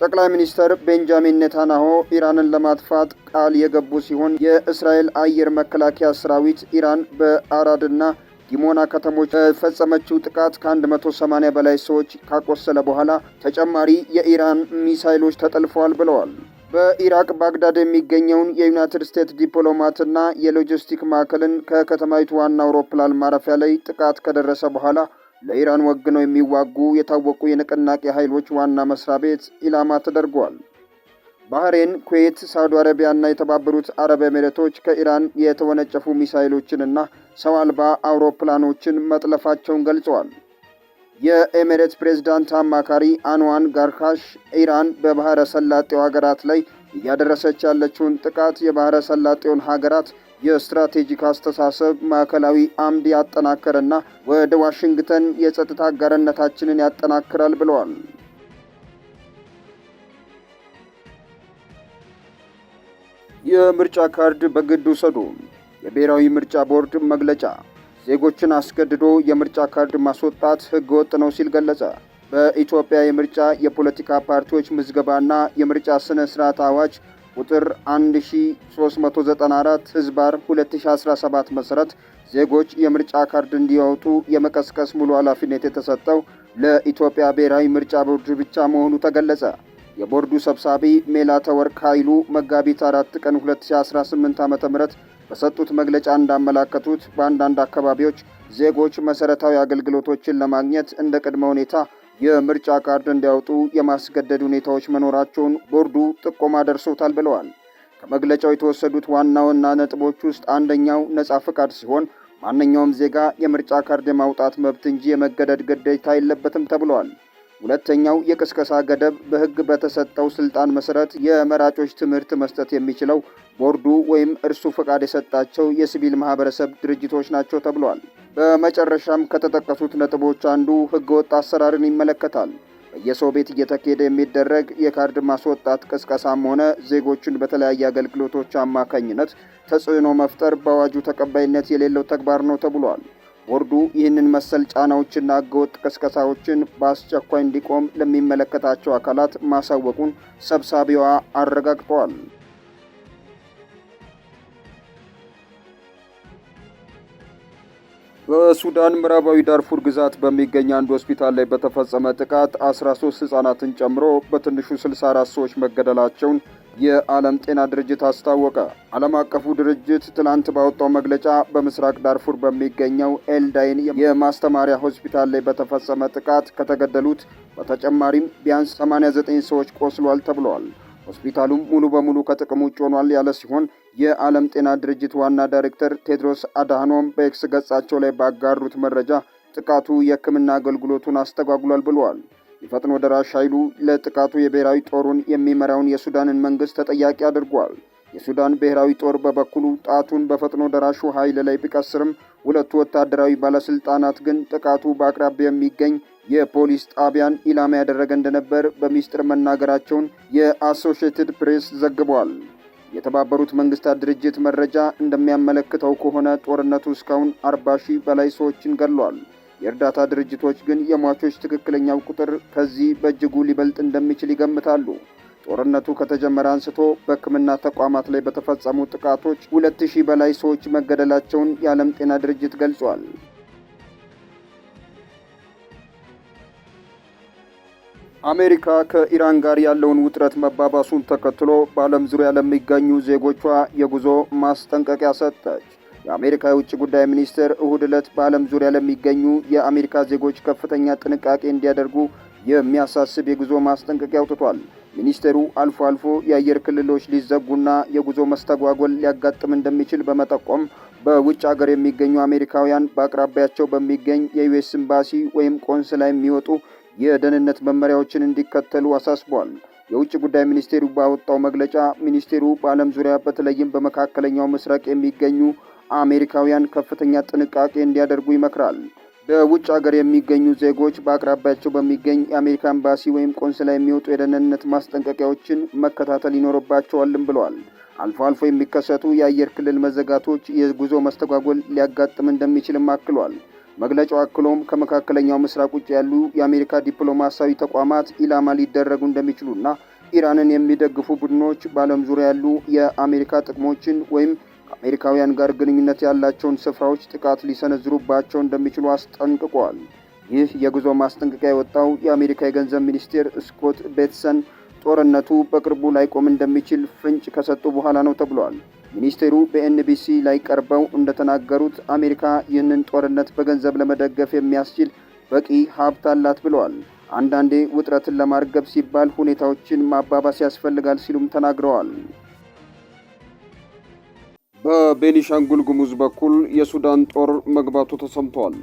ጠቅላይ ሚኒስትር ቤንጃሚን ኔታንያሁ ኢራንን ለማጥፋት ቃል የገቡ ሲሆን የእስራኤል አየር መከላከያ ሰራዊት ኢራን በአራድና ዲሞና ከተሞች በፈጸመችው ጥቃት ከ180 በላይ ሰዎች ካቆሰለ በኋላ ተጨማሪ የኢራን ሚሳይሎች ተጠልፈዋል ብለዋል። በኢራቅ ባግዳድ የሚገኘውን የዩናይትድ ስቴትስ ዲፕሎማትና የሎጂስቲክ ማዕከልን ከከተማይቱ ዋና አውሮፕላን ማረፊያ ላይ ጥቃት ከደረሰ በኋላ ለኢራን ወግነው የሚዋጉ የታወቁ የንቅናቄ ኃይሎች ዋና መስሪያ ቤት ኢላማ ተደርጓል። ባህሬን፣ ኩዌት፣ ሳዑዲ አረቢያና የተባበሩት አረብ ኤሚሬቶች ከኢራን የተወነጨፉ ሚሳይሎችንና ሰው አልባ አውሮፕላኖችን መጥለፋቸውን ገልጸዋል። የኤሚሬትስ ፕሬዝዳንት አማካሪ አንዋን ጋርካሽ ኢራን በባህረ ሰላጤው ሀገራት ላይ እያደረሰች ያለችውን ጥቃት የባህረ ሰላጤውን ሀገራት የስትራቴጂክ አስተሳሰብ ማዕከላዊ አምድ ያጠናከረና ወደ ዋሽንግተን የጸጥታ አጋርነታችንን ያጠናክራል ብለዋል። የምርጫ ካርድ በግድ ውሰዱ። የብሔራዊ ምርጫ ቦርድ መግለጫ ዜጎችን አስገድዶ የምርጫ ካርድ ማስወጣት ሕገወጥ ነው ሲል ገለጸ። በኢትዮጵያ የምርጫ የፖለቲካ ፓርቲዎች ምዝገባና የምርጫ ስነ ስርዓት አዋጅ ቁጥር 1394 ህዝባር 2017 መሰረት ዜጎች የምርጫ ካርድ እንዲያወጡ የመቀስቀስ ሙሉ ኃላፊነት የተሰጠው ለኢትዮጵያ ብሔራዊ ምርጫ ቦርድ ብቻ መሆኑ ተገለጸ። የቦርዱ ሰብሳቢ ሜላተወርቅ ኃይሉ መጋቢት 4 ቀን 2018 ዓ.ም በሰጡት መግለጫ እንዳመላከቱት በአንዳንድ አካባቢዎች ዜጎች መሰረታዊ አገልግሎቶችን ለማግኘት እንደ ቅድመ ሁኔታ የምርጫ ካርድ እንዲያወጡ የማስገደድ ሁኔታዎች መኖራቸውን ቦርዱ ጥቆማ ደርሶታል ብለዋል። ከመግለጫው የተወሰዱት ዋና ዋና ነጥቦች ውስጥ አንደኛው ነጻ ፍቃድ ሲሆን ማንኛውም ዜጋ የምርጫ ካርድ የማውጣት መብት እንጂ የመገደድ ግዴታ የለበትም ተብሏል። ሁለተኛው የቅስቀሳ ገደብ በሕግ በተሰጠው ስልጣን መሰረት የመራጮች ትምህርት መስጠት የሚችለው ቦርዱ ወይም እርሱ ፈቃድ የሰጣቸው የሲቪል ማህበረሰብ ድርጅቶች ናቸው ተብሏል። በመጨረሻም ከተጠቀሱት ነጥቦች አንዱ ህገወጥ አሰራርን ይመለከታል። በየሰው ቤት እየተካሄደ የሚደረግ የካርድ ማስወጣት ቅስቀሳም ሆነ ዜጎችን በተለያየ አገልግሎቶች አማካኝነት ተጽዕኖ መፍጠር በአዋጁ ተቀባይነት የሌለው ተግባር ነው ተብሏል። ቦርዱ ይህንን መሰል ጫናዎችና ህገወጥ ቅስቀሳዎችን በአስቸኳይ እንዲቆም ለሚመለከታቸው አካላት ማሳወቁን ሰብሳቢዋ አረጋግጠዋል። በሱዳን ምዕራባዊ ዳርፉር ግዛት በሚገኝ አንድ ሆስፒታል ላይ በተፈጸመ ጥቃት 13 ህጻናትን ጨምሮ በትንሹ 64 ሰዎች መገደላቸውን የዓለም ጤና ድርጅት አስታወቀ። ዓለም አቀፉ ድርጅት ትላንት ባወጣው መግለጫ በምስራቅ ዳርፉር በሚገኘው ኤልዳይን የማስተማሪያ ሆስፒታል ላይ በተፈጸመ ጥቃት ከተገደሉት በተጨማሪም ቢያንስ 89 ሰዎች ቆስሏል ተብለዋል። ሆስፒታሉም ሙሉ በሙሉ ከጥቅም ውጭ ሆኗል ያለ ሲሆን የዓለም ጤና ድርጅት ዋና ዳይሬክተር ቴድሮስ አድሃኖም በኤክስ ገጻቸው ላይ ባጋሩት መረጃ ጥቃቱ የሕክምና አገልግሎቱን አስተጓጉሏል ብለዋል። የፈጥኖ ደራሽ ኃይሉ ለጥቃቱ የብሔራዊ ጦሩን የሚመራውን የሱዳንን መንግስት ተጠያቂ አድርጓል። የሱዳን ብሔራዊ ጦር በበኩሉ ጣቱን በፈጥኖ ደራሹ ኃይል ላይ ቢቀስርም ሁለቱ ወታደራዊ ባለስልጣናት ግን ጥቃቱ በአቅራቢያ የሚገኝ የፖሊስ ጣቢያን ኢላማ ያደረገ እንደነበር በሚስጥር መናገራቸውን የአሶሺየትድ ፕሬስ ዘግቧል። የተባበሩት መንግስታት ድርጅት መረጃ እንደሚያመለክተው ከሆነ ጦርነቱ እስካሁን 40 ሺህ በላይ ሰዎችን ገድሏል። የእርዳታ ድርጅቶች ግን የሟቾች ትክክለኛው ቁጥር ከዚህ በእጅጉ ሊበልጥ እንደሚችል ይገምታሉ። ጦርነቱ ከተጀመረ አንስቶ በሕክምና ተቋማት ላይ በተፈጸሙ ጥቃቶች 2000 በላይ ሰዎች መገደላቸውን የዓለም ጤና ድርጅት ገልጿል። አሜሪካ ከኢራን ጋር ያለውን ውጥረት መባባሱን ተከትሎ በዓለም ዙሪያ ለሚገኙ ዜጎቿ የጉዞ ማስጠንቀቂያ ሰጠች። የአሜሪካ የውጭ ጉዳይ ሚኒስቴር እሁድ ዕለት በዓለም ዙሪያ ለሚገኙ የአሜሪካ ዜጎች ከፍተኛ ጥንቃቄ እንዲያደርጉ የሚያሳስብ የጉዞ ማስጠንቀቂያ አውጥቷል። ሚኒስቴሩ አልፎ አልፎ የአየር ክልሎች ሊዘጉና የጉዞ መስተጓጎል ሊያጋጥም እንደሚችል በመጠቆም በውጭ ሀገር የሚገኙ አሜሪካውያን በአቅራቢያቸው በሚገኝ የዩኤስ ኤምባሲ ወይም ቆንስላ የሚወጡ የደህንነት መመሪያዎችን እንዲከተሉ አሳስቧል። የውጭ ጉዳይ ሚኒስቴሩ ባወጣው መግለጫ ሚኒስቴሩ በዓለም ዙሪያ በተለይም በመካከለኛው ምስራቅ የሚገኙ አሜሪካውያን ከፍተኛ ጥንቃቄ እንዲያደርጉ ይመክራል። በውጭ ሀገር የሚገኙ ዜጎች በአቅራቢያቸው በሚገኝ የአሜሪካ ኤምባሲ ወይም ቆንስላ የሚወጡ የደህንነት ማስጠንቀቂያዎችን መከታተል ይኖርባቸዋልም ብለዋል። አልፎ አልፎ የሚከሰቱ የአየር ክልል መዘጋቶች የጉዞ መስተጓጎል ሊያጋጥም እንደሚችልም አክሏል። መግለጫው አክሎም ከመካከለኛው ምስራቅ ውጭ ያሉ የአሜሪካ ዲፕሎማሲያዊ ተቋማት ኢላማ ሊደረጉ እንደሚችሉና ኢራንን የሚደግፉ ቡድኖች በዓለም ዙሪያ ያሉ የአሜሪካ ጥቅሞችን ወይም ከአሜሪካውያን ጋር ግንኙነት ያላቸውን ስፍራዎች ጥቃት ሊሰነዝሩባቸው እንደሚችሉ አስጠንቅቋል። ይህ የጉዞ ማስጠንቀቂያ የወጣው የአሜሪካ የገንዘብ ሚኒስቴር ስኮት ቤትሰን ጦርነቱ በቅርቡ ላይቆም እንደሚችል ፍንጭ ከሰጡ በኋላ ነው ተብሏል። ሚኒስቴሩ በኤንቢሲ ላይ ቀርበው እንደተናገሩት አሜሪካ ይህንን ጦርነት በገንዘብ ለመደገፍ የሚያስችል በቂ ሀብት አላት ብለዋል። አንዳንዴ ውጥረትን ለማርገብ ሲባል ሁኔታዎችን ማባባስ ያስፈልጋል ሲሉም ተናግረዋል። በቤኒሻንጉል ጉሙዝ በኩል የሱዳን ጦር መግባቱ ተሰምቷል።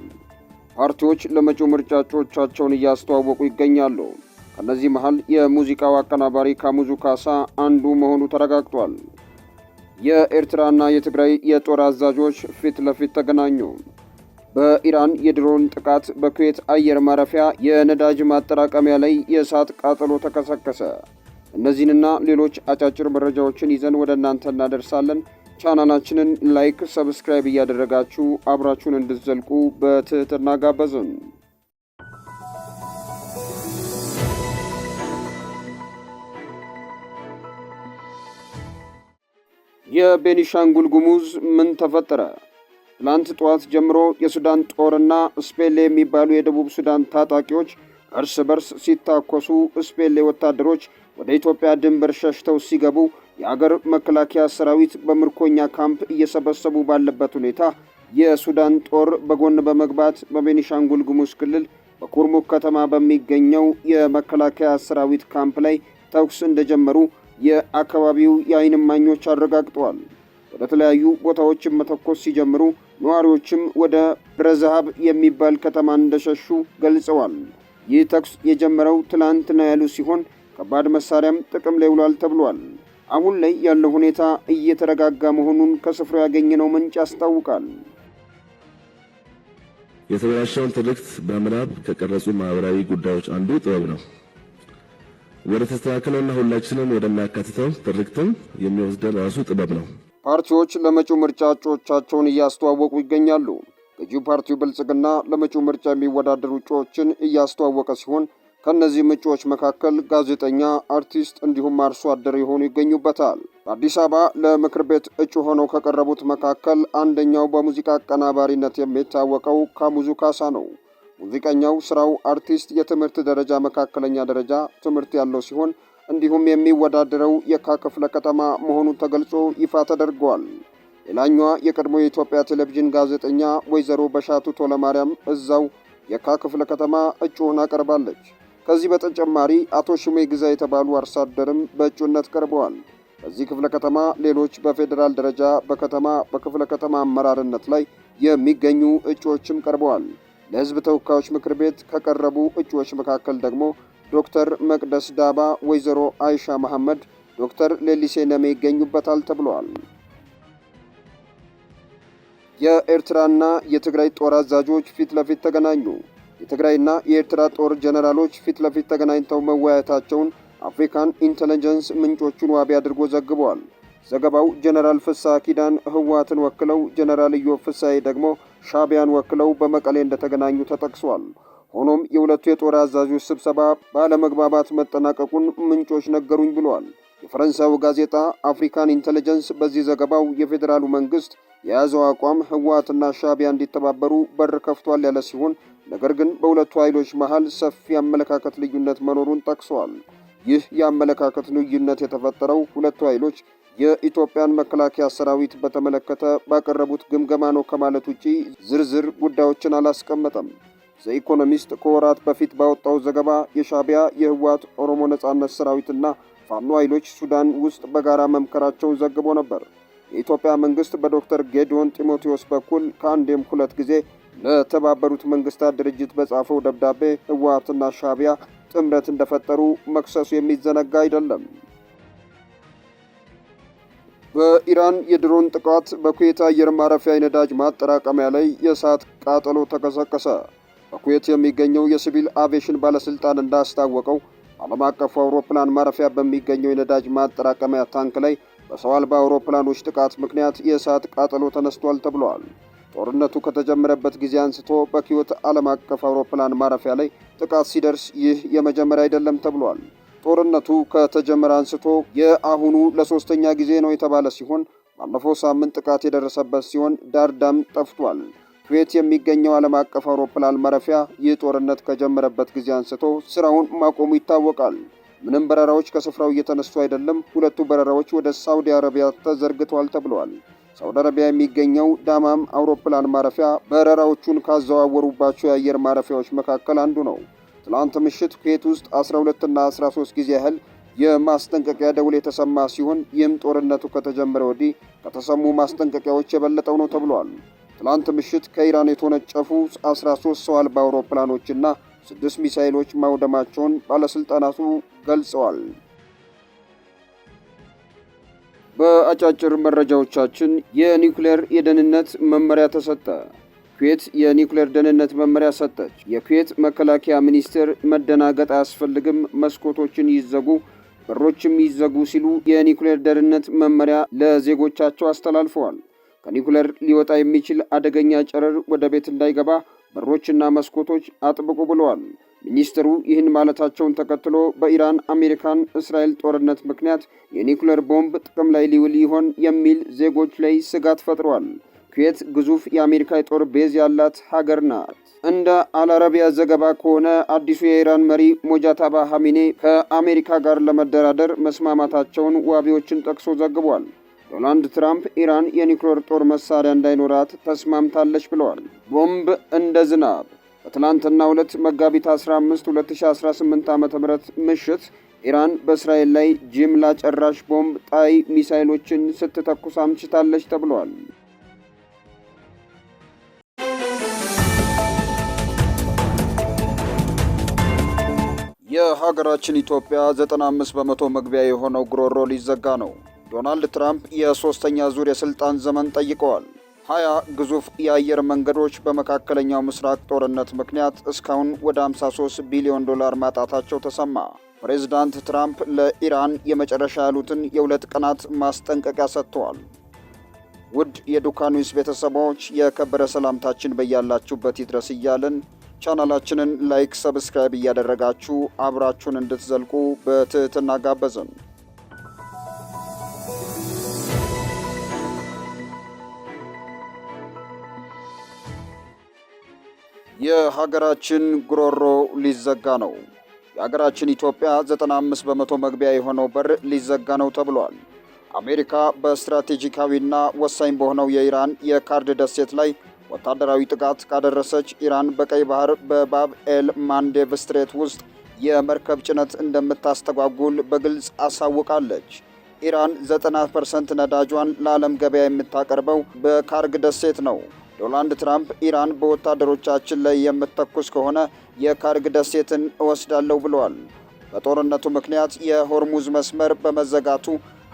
ፓርቲዎች ለመጪው ምርጫ እጩዎቻቸውን እያስተዋወቁ ይገኛሉ። ከነዚህ መሃል የሙዚቃው አቀናባሪ ካሙዙ ካሳ አንዱ መሆኑ ተረጋግጧል። የኤርትራና የትግራይ የጦር አዛዦች ፊት ለፊት ተገናኙ። በኢራን የድሮን ጥቃት በኩዌት አየር ማረፊያ የነዳጅ ማጠራቀሚያ ላይ የእሳት ቃጠሎ ተከሰከሰ። እነዚህንና ሌሎች አጫጭር መረጃዎችን ይዘን ወደ እናንተ እናደርሳለን። ቻናላችንን ላይክ፣ ሰብስክራይብ እያደረጋችሁ አብራችሁን እንድትዘልቁ በትህትና ጋበዝን። የቤኒሻንጉል ጉሙዝ ምን ተፈጠረ? ትላንት ጠዋት ጀምሮ የሱዳን ጦርና ስፔሌ የሚባሉ የደቡብ ሱዳን ታጣቂዎች እርስ በርስ ሲታኮሱ ስፔሌ ወታደሮች ወደ ኢትዮጵያ ድንበር ሸሽተው ሲገቡ የአገር መከላከያ ሰራዊት በምርኮኛ ካምፕ እየሰበሰቡ ባለበት ሁኔታ የሱዳን ጦር በጎን በመግባት በቤኒሻንጉል ጉሙዝ ክልል በኩርሙክ ከተማ በሚገኘው የመከላከያ ሰራዊት ካምፕ ላይ ተኩስ እንደጀመሩ የአካባቢው የዓይን እማኞች አረጋግጠዋል። ወደ ተለያዩ ቦታዎችም መተኮስ ሲጀምሩ ነዋሪዎችም ወደ ብረዛሃብ የሚባል ከተማ እንደሸሹ ገልጸዋል። ይህ ተኩስ የጀመረው ትላንት ነው ያሉ ሲሆን ከባድ መሳሪያም ጥቅም ላይ ውሏል ተብሏል። አሁን ላይ ያለው ሁኔታ እየተረጋጋ መሆኑን ከስፍራው ያገኘነው ምንጭ ያስታውቃል። የተበላሸውን ትርክት በምናብ ከቀረጹ ማህበራዊ ጉዳዮች አንዱ ጥበብ ነው። ወደ ተስተካከለውና ሁላችንም ወደሚያካትተው ትርክትም የሚወስደን ራሱ ጥበብ ነው። ፓርቲዎች ለመጪው ምርጫ እጩዎቻቸውን እያስተዋወቁ ይገኛሉ። ገዢው ፓርቲው ብልጽግና ለመጪው ምርጫ የሚወዳደሩ እጩዎችን እያስተዋወቀ ሲሆን ከእነዚህ እጩዎች መካከል ጋዜጠኛ፣ አርቲስት እንዲሁም አርሶ አደር የሆኑ ይገኙበታል። በአዲስ አበባ ለምክር ቤት እጩ ሆነው ከቀረቡት መካከል አንደኛው በሙዚቃ አቀናባሪነት የሚታወቀው ካሙዙ ካሳ ነው። ሙዚቀኛው ስራው አርቲስት፣ የትምህርት ደረጃ መካከለኛ ደረጃ ትምህርት ያለው ሲሆን እንዲሁም የሚወዳደረው የካ ክፍለ ከተማ መሆኑ ተገልጾ ይፋ ተደርጓል። ሌላኛዋ የቀድሞ የኢትዮጵያ ቴሌቪዥን ጋዜጠኛ ወይዘሮ በሻቱ ቶለማርያም እዛው የካ ክፍለ ከተማ እጩ ሆና ቀርባለች። ከዚህ በተጨማሪ አቶ ሽሜ ግዛ የተባሉ አርሶ አደርም በእጩነት ቀርበዋል። በዚህ ክፍለ ከተማ ሌሎች በፌዴራል ደረጃ በክፍለ ከተማ አመራርነት ላይ የሚገኙ እጩዎችም ቀርበዋል። ለሕዝብ ተወካዮች ምክር ቤት ከቀረቡ እጩዎች መካከል ደግሞ ዶክተር መቅደስ ዳባ፣ ወይዘሮ አይሻ መሐመድ፣ ዶክተር ሌሊሴ ነሜ ይገኙበታል ተብሏል። የኤርትራና የትግራይ ጦር አዛዦች ፊት ለፊት ተገናኙ። የትግራይና የኤርትራ ጦር ጀነራሎች ፊት ለፊት ተገናኝተው መወያየታቸውን አፍሪካን ኢንተለጀንስ ምንጮቹን ዋቢ አድርጎ ዘግቧል። ዘገባው ጀነራል ፍስሐ ኪዳን ህወሓትን ወክለው፣ ጀነራል ኢዮብ ፍስሐዬ ደግሞ ሻዕቢያን ወክለው በመቀሌ እንደተገናኙ ተጠቅሷል። ሆኖም የሁለቱ የጦር አዛዦች ስብሰባ ባለመግባባት መጠናቀቁን ምንጮች ነገሩኝ ብለዋል። የፈረንሳዩ ጋዜጣ አፍሪካን ኢንተለጀንስ በዚህ ዘገባው የፌዴራሉ መንግስት የያዘው አቋም ህወሓትና ሻዕቢያ እንዲተባበሩ በር ከፍቷል ያለ ሲሆን ነገር ግን በሁለቱ ኃይሎች መሃል ሰፊ የአመለካከት ልዩነት መኖሩን ጠቅሷል። ይህ የአመለካከት ልዩነት የተፈጠረው ሁለቱ ኃይሎች የኢትዮጵያን መከላከያ ሰራዊት በተመለከተ ባቀረቡት ግምገማ ነው ከማለት ውጪ ዝርዝር ጉዳዮችን አላስቀመጠም። ዘኢኮኖሚስት ከወራት በፊት ባወጣው ዘገባ የሻዕቢያ የህወሓት ኦሮሞ ነጻነት ሰራዊትና ፋኖ ኃይሎች ሱዳን ውስጥ በጋራ መምከራቸውን ዘግቦ ነበር። የኢትዮጵያ መንግስት በዶክተር ጌዲዮን ጢሞቴዎስ በኩል ከአንዴም ሁለት ጊዜ ለተባበሩት መንግስታት ድርጅት በጻፈው ደብዳቤ ህወሓትና ሻዕቢያ ጥምረት እንደፈጠሩ መክሰሱ የሚዘነጋ አይደለም። በኢራን የድሮን ጥቃት በኩዌት አየር ማረፊያ የነዳጅ ማጠራቀሚያ ላይ የእሳት ቃጠሎ ተቀሰቀሰ። በኩዌት የሚገኘው የሲቪል አቪዬሽን ባለስልጣን እንዳስታወቀው ዓለም አቀፉ አውሮፕላን ማረፊያ በሚገኘው የነዳጅ ማጠራቀሚያ ታንክ ላይ በሰው አልባ አውሮፕላኖች ጥቃት ምክንያት የእሳት ቃጠሎ ተነስቷል ተብሏል። ጦርነቱ ከተጀመረበት ጊዜ አንስቶ በኩዌት ዓለም አቀፍ አውሮፕላን ማረፊያ ላይ ጥቃት ሲደርስ ይህ የመጀመሪያ አይደለም ተብሏል። ጦርነቱ ከተጀመረ አንስቶ የአሁኑ ለሶስተኛ ጊዜ ነው የተባለ ሲሆን ባለፈው ሳምንት ጥቃት የደረሰበት ሲሆን ዳርዳም ጠፍቷል። ኩዌት የሚገኘው ዓለም አቀፍ አውሮፕላን ማረፊያ ይህ ጦርነት ከጀመረበት ጊዜ አንስቶ ስራውን ማቆሙ ይታወቃል። ምንም በረራዎች ከስፍራው እየተነሱ አይደለም። ሁለቱ በረራዎች ወደ ሳውዲ አረቢያ ተዘርግተዋል ተብለዋል። ሳውዲ አረቢያ የሚገኘው ዳማም አውሮፕላን ማረፊያ በረራዎቹን ካዘዋወሩባቸው የአየር ማረፊያዎች መካከል አንዱ ነው። ትላንት ምሽት ኩዌት ውስጥ 12 እና 13 ጊዜ ያህል የማስጠንቀቂያ ደውል የተሰማ ሲሆን ይህም ጦርነቱ ከተጀመረ ወዲህ ከተሰሙ ማስጠንቀቂያዎች የበለጠው ነው ተብሏል። ትላንት ምሽት ከኢራን የተወነጨፉ 13 ሰው አልባ አውሮፕላኖችና 6 ሚሳኤሎች ማውደማቸውን ባለስልጣናቱ ገልጸዋል። በአጫጭር መረጃዎቻችን የኒውክሌር የደህንነት መመሪያ ተሰጠ። ኩዌት የኒውክሌር ደህንነት መመሪያ ሰጠች። የኩዌት መከላከያ ሚኒስቴር መደናገጥ አያስፈልግም፣ መስኮቶችን ይዘጉ፣ በሮችም ይዘጉ ሲሉ የኒውክሌር ደህንነት መመሪያ ለዜጎቻቸው አስተላልፈዋል። ከኒውክሌር ሊወጣ የሚችል አደገኛ ጨረር ወደ ቤት እንዳይገባ በሮችና መስኮቶች አጥብቁ ብለዋል። ሚኒስትሩ ይህን ማለታቸውን ተከትሎ በኢራን አሜሪካን እስራኤል ጦርነት ምክንያት የኒውክሌር ቦምብ ጥቅም ላይ ሊውል ይሆን የሚል ዜጎች ላይ ስጋት ፈጥሯል። ኩዌት ግዙፍ የአሜሪካ የጦር ቤዝ ያላት ሀገር ናት። እንደ አልአረቢያ ዘገባ ከሆነ አዲሱ የኢራን መሪ ሞጃታባ ሐሚኔ ከአሜሪካ ጋር ለመደራደር መስማማታቸውን ዋቢዎችን ጠቅሶ ዘግቧል። ዶናልድ ትራምፕ ኢራን የኒውክሌር ጦር መሳሪያ እንዳይኖራት ተስማምታለች ብለዋል። ቦምብ እንደ ዝናብ በትላንትናው ዕለት መጋቢት 15 2018 ዓ.ም ምሽት ኢራን በእስራኤል ላይ ጅምላ ጨራሽ ቦምብ ጣይ ሚሳኤሎችን ስትተኩስ አምሽታለች ተብሏል። የሀገራችን ኢትዮጵያ 95 በመቶ መግቢያ የሆነው ጉሮሮ ሊዘጋ ነው። ዶናልድ ትራምፕ የሶስተኛ ዙር የስልጣን ዘመን ጠይቀዋል። 20 ግዙፍ የአየር መንገዶች በመካከለኛው ምስራቅ ጦርነት ምክንያት እስካሁን ወደ 53 ቢሊዮን ዶላር ማጣታቸው ተሰማ። ፕሬዝዳንት ትራምፕ ለኢራን የመጨረሻ ያሉትን የ2 ቀናት ማስጠንቀቂያ ሰጥተዋል። ውድ የዱካ ኒውስ ቤተሰቦች የከበረ ሰላምታችን በያላችሁበት ይድረስ እያልን ቻናላችንን ላይክ፣ ሰብስክራይብ እያደረጋችሁ አብራችሁን እንድትዘልቁ በትህትና ጋበዝን። የሀገራችን ጉሮሮ ሊዘጋ ነው። የሀገራችን ኢትዮጵያ 95 በመቶ መግቢያ የሆነው በር ሊዘጋ ነው ተብሏል። አሜሪካ በስትራቴጂካዊና ወሳኝ በሆነው የኢራን የካርድ ደሴት ላይ ወታደራዊ ጥቃት ካደረሰች ኢራን በቀይ ባህር በባብ ኤል ማንዴብ ስትሬት ውስጥ የመርከብ ጭነት እንደምታስተጓጉል በግልጽ አሳውቃለች። ኢራን 90% ነዳጇን ለዓለም ገበያ የምታቀርበው በካርግ ደሴት ነው። ዶናልድ ትራምፕ ኢራን በወታደሮቻችን ላይ የምትተኩስ ከሆነ የካርግ ደሴትን እወስዳለሁ ብለዋል። በጦርነቱ ምክንያት የሆርሙዝ መስመር በመዘጋቱ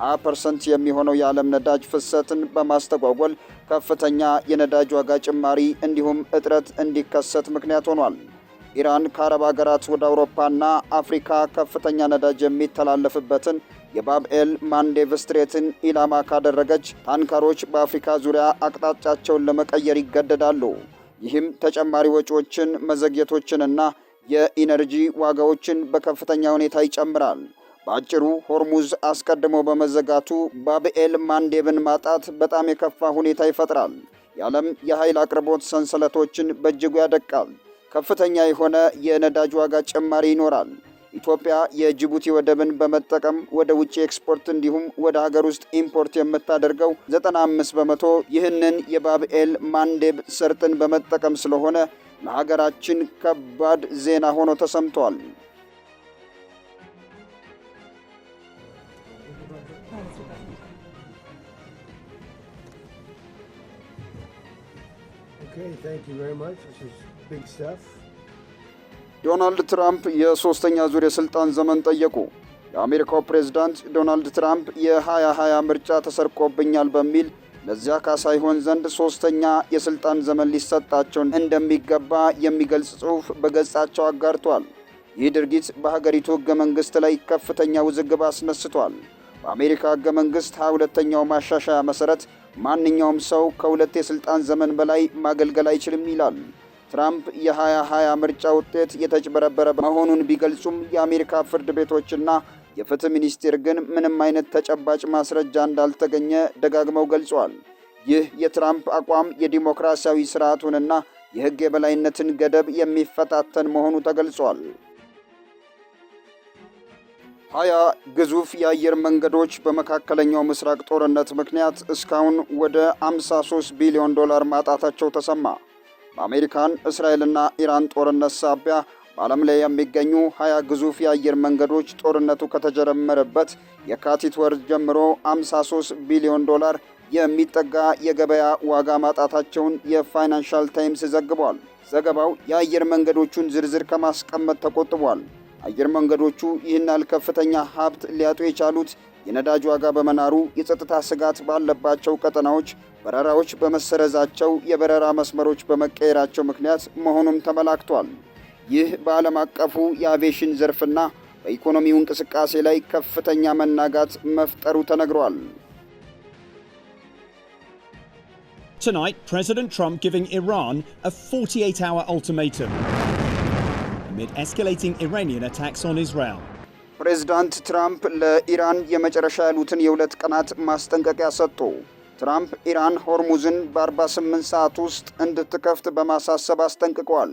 20% የሚሆነው የዓለም ነዳጅ ፍሰትን በማስተጓጎል ከፍተኛ የነዳጅ ዋጋ ጭማሪ እንዲሁም እጥረት እንዲከሰት ምክንያት ሆኗል። ኢራን ከአረብ ሀገራት ወደ አውሮፓና አፍሪካ ከፍተኛ ነዳጅ የሚተላለፍበትን የባብኤል ማንዴብ ስትሬትን ኢላማ ካደረገች ታንከሮች በአፍሪካ ዙሪያ አቅጣጫቸውን ለመቀየር ይገደዳሉ። ይህም ተጨማሪ ወጪዎችን፣ መዘግየቶችንና የኢነርጂ ዋጋዎችን በከፍተኛ ሁኔታ ይጨምራል። በአጭሩ ሆርሙዝ አስቀድሞ በመዘጋቱ ባብኤል ማንዴብን ማጣት በጣም የከፋ ሁኔታ ይፈጥራል። የዓለም የኃይል አቅርቦት ሰንሰለቶችን በእጅጉ ያደቃል። ከፍተኛ የሆነ የነዳጅ ዋጋ ጭማሪ ይኖራል። ኢትዮጵያ የጅቡቲ ወደብን በመጠቀም ወደ ውጭ ኤክስፖርት እንዲሁም ወደ ሀገር ውስጥ ኢምፖርት የምታደርገው 95 በመቶ ይህንን የባብኤል ማንዴብ ሰርጥን በመጠቀም ስለሆነ ለሀገራችን ከባድ ዜና ሆኖ ተሰምቷል። ዶናልድ ትራምፕ የሶስተኛ ዙር የስልጣን ዘመን ጠየቁ። የአሜሪካው ፕሬዝዳንት ዶናልድ ትራምፕ የ2020 ምርጫ ተሰርቆብኛል በሚል ለዚያ ካሳ ይሆን ዘንድ ሶስተኛ የስልጣን ዘመን ሊሰጣቸው እንደሚገባ የሚገልጽ ጽሑፍ በገጻቸው አጋርቷል። ይህ ድርጊት በሀገሪቱ ሕገ መንግሥት ላይ ከፍተኛ ውዝግብ አስነስቷል። በአሜሪካ ሕገ መንግሥት 22ኛው ማሻሻያ መሠረት ማንኛውም ሰው ከሁለት የስልጣን ዘመን በላይ ማገልገል አይችልም ይላል። ትራምፕ የ2020 ምርጫ ውጤት የተጭበረበረ መሆኑን ቢገልጹም የአሜሪካ ፍርድ ቤቶችና የፍትህ ሚኒስቴር ግን ምንም አይነት ተጨባጭ ማስረጃ እንዳልተገኘ ደጋግመው ገልጸዋል። ይህ የትራምፕ አቋም የዲሞክራሲያዊ ስርዓቱንና የሕግ የበላይነትን ገደብ የሚፈታተን መሆኑ ተገልጿል። 20 ግዙፍ የአየር መንገዶች በመካከለኛው ምስራቅ ጦርነት ምክንያት እስካሁን ወደ 53 ቢሊዮን ዶላር ማጣታቸው ተሰማ። በአሜሪካን እስራኤልና ኢራን ጦርነት ሳቢያ በዓለም ላይ የሚገኙ 20 ግዙፍ የአየር መንገዶች ጦርነቱ ከተጀመረበት የካቲት ወር ጀምሮ 53 ቢሊዮን ዶላር የሚጠጋ የገበያ ዋጋ ማጣታቸውን የፋይናንሻል ታይምስ ዘግቧል። ዘገባው የአየር መንገዶቹን ዝርዝር ከማስቀመጥ ተቆጥቧል። አየር መንገዶቹ ይህን ያህል ከፍተኛ ሀብት ሊያጡ የቻሉት የነዳጅ ዋጋ በመናሩ፣ የጸጥታ ስጋት ባለባቸው ቀጠናዎች በረራዎች በመሰረዛቸው፣ የበረራ መስመሮች በመቀየራቸው ምክንያት መሆኑም ተመላክቷል። ይህ በዓለም አቀፉ የአቪዬሽን ዘርፍና በኢኮኖሚው እንቅስቃሴ ላይ ከፍተኛ መናጋት መፍጠሩ ተነግሯል። Tonight, President Trump giving Iran a 48-hour ultimatum amid escalating Iranian attacks on Israel. ፕሬዝዳንት ትራምፕ ለኢራን የመጨረሻ ያሉትን የ2 ቀናት ማስጠንቀቂያ ሰጡ። ትራምፕ ኢራን ሆርሙዝን በ48 ሰዓት ውስጥ እንድትከፍት በማሳሰብ አስጠንቅቀዋል።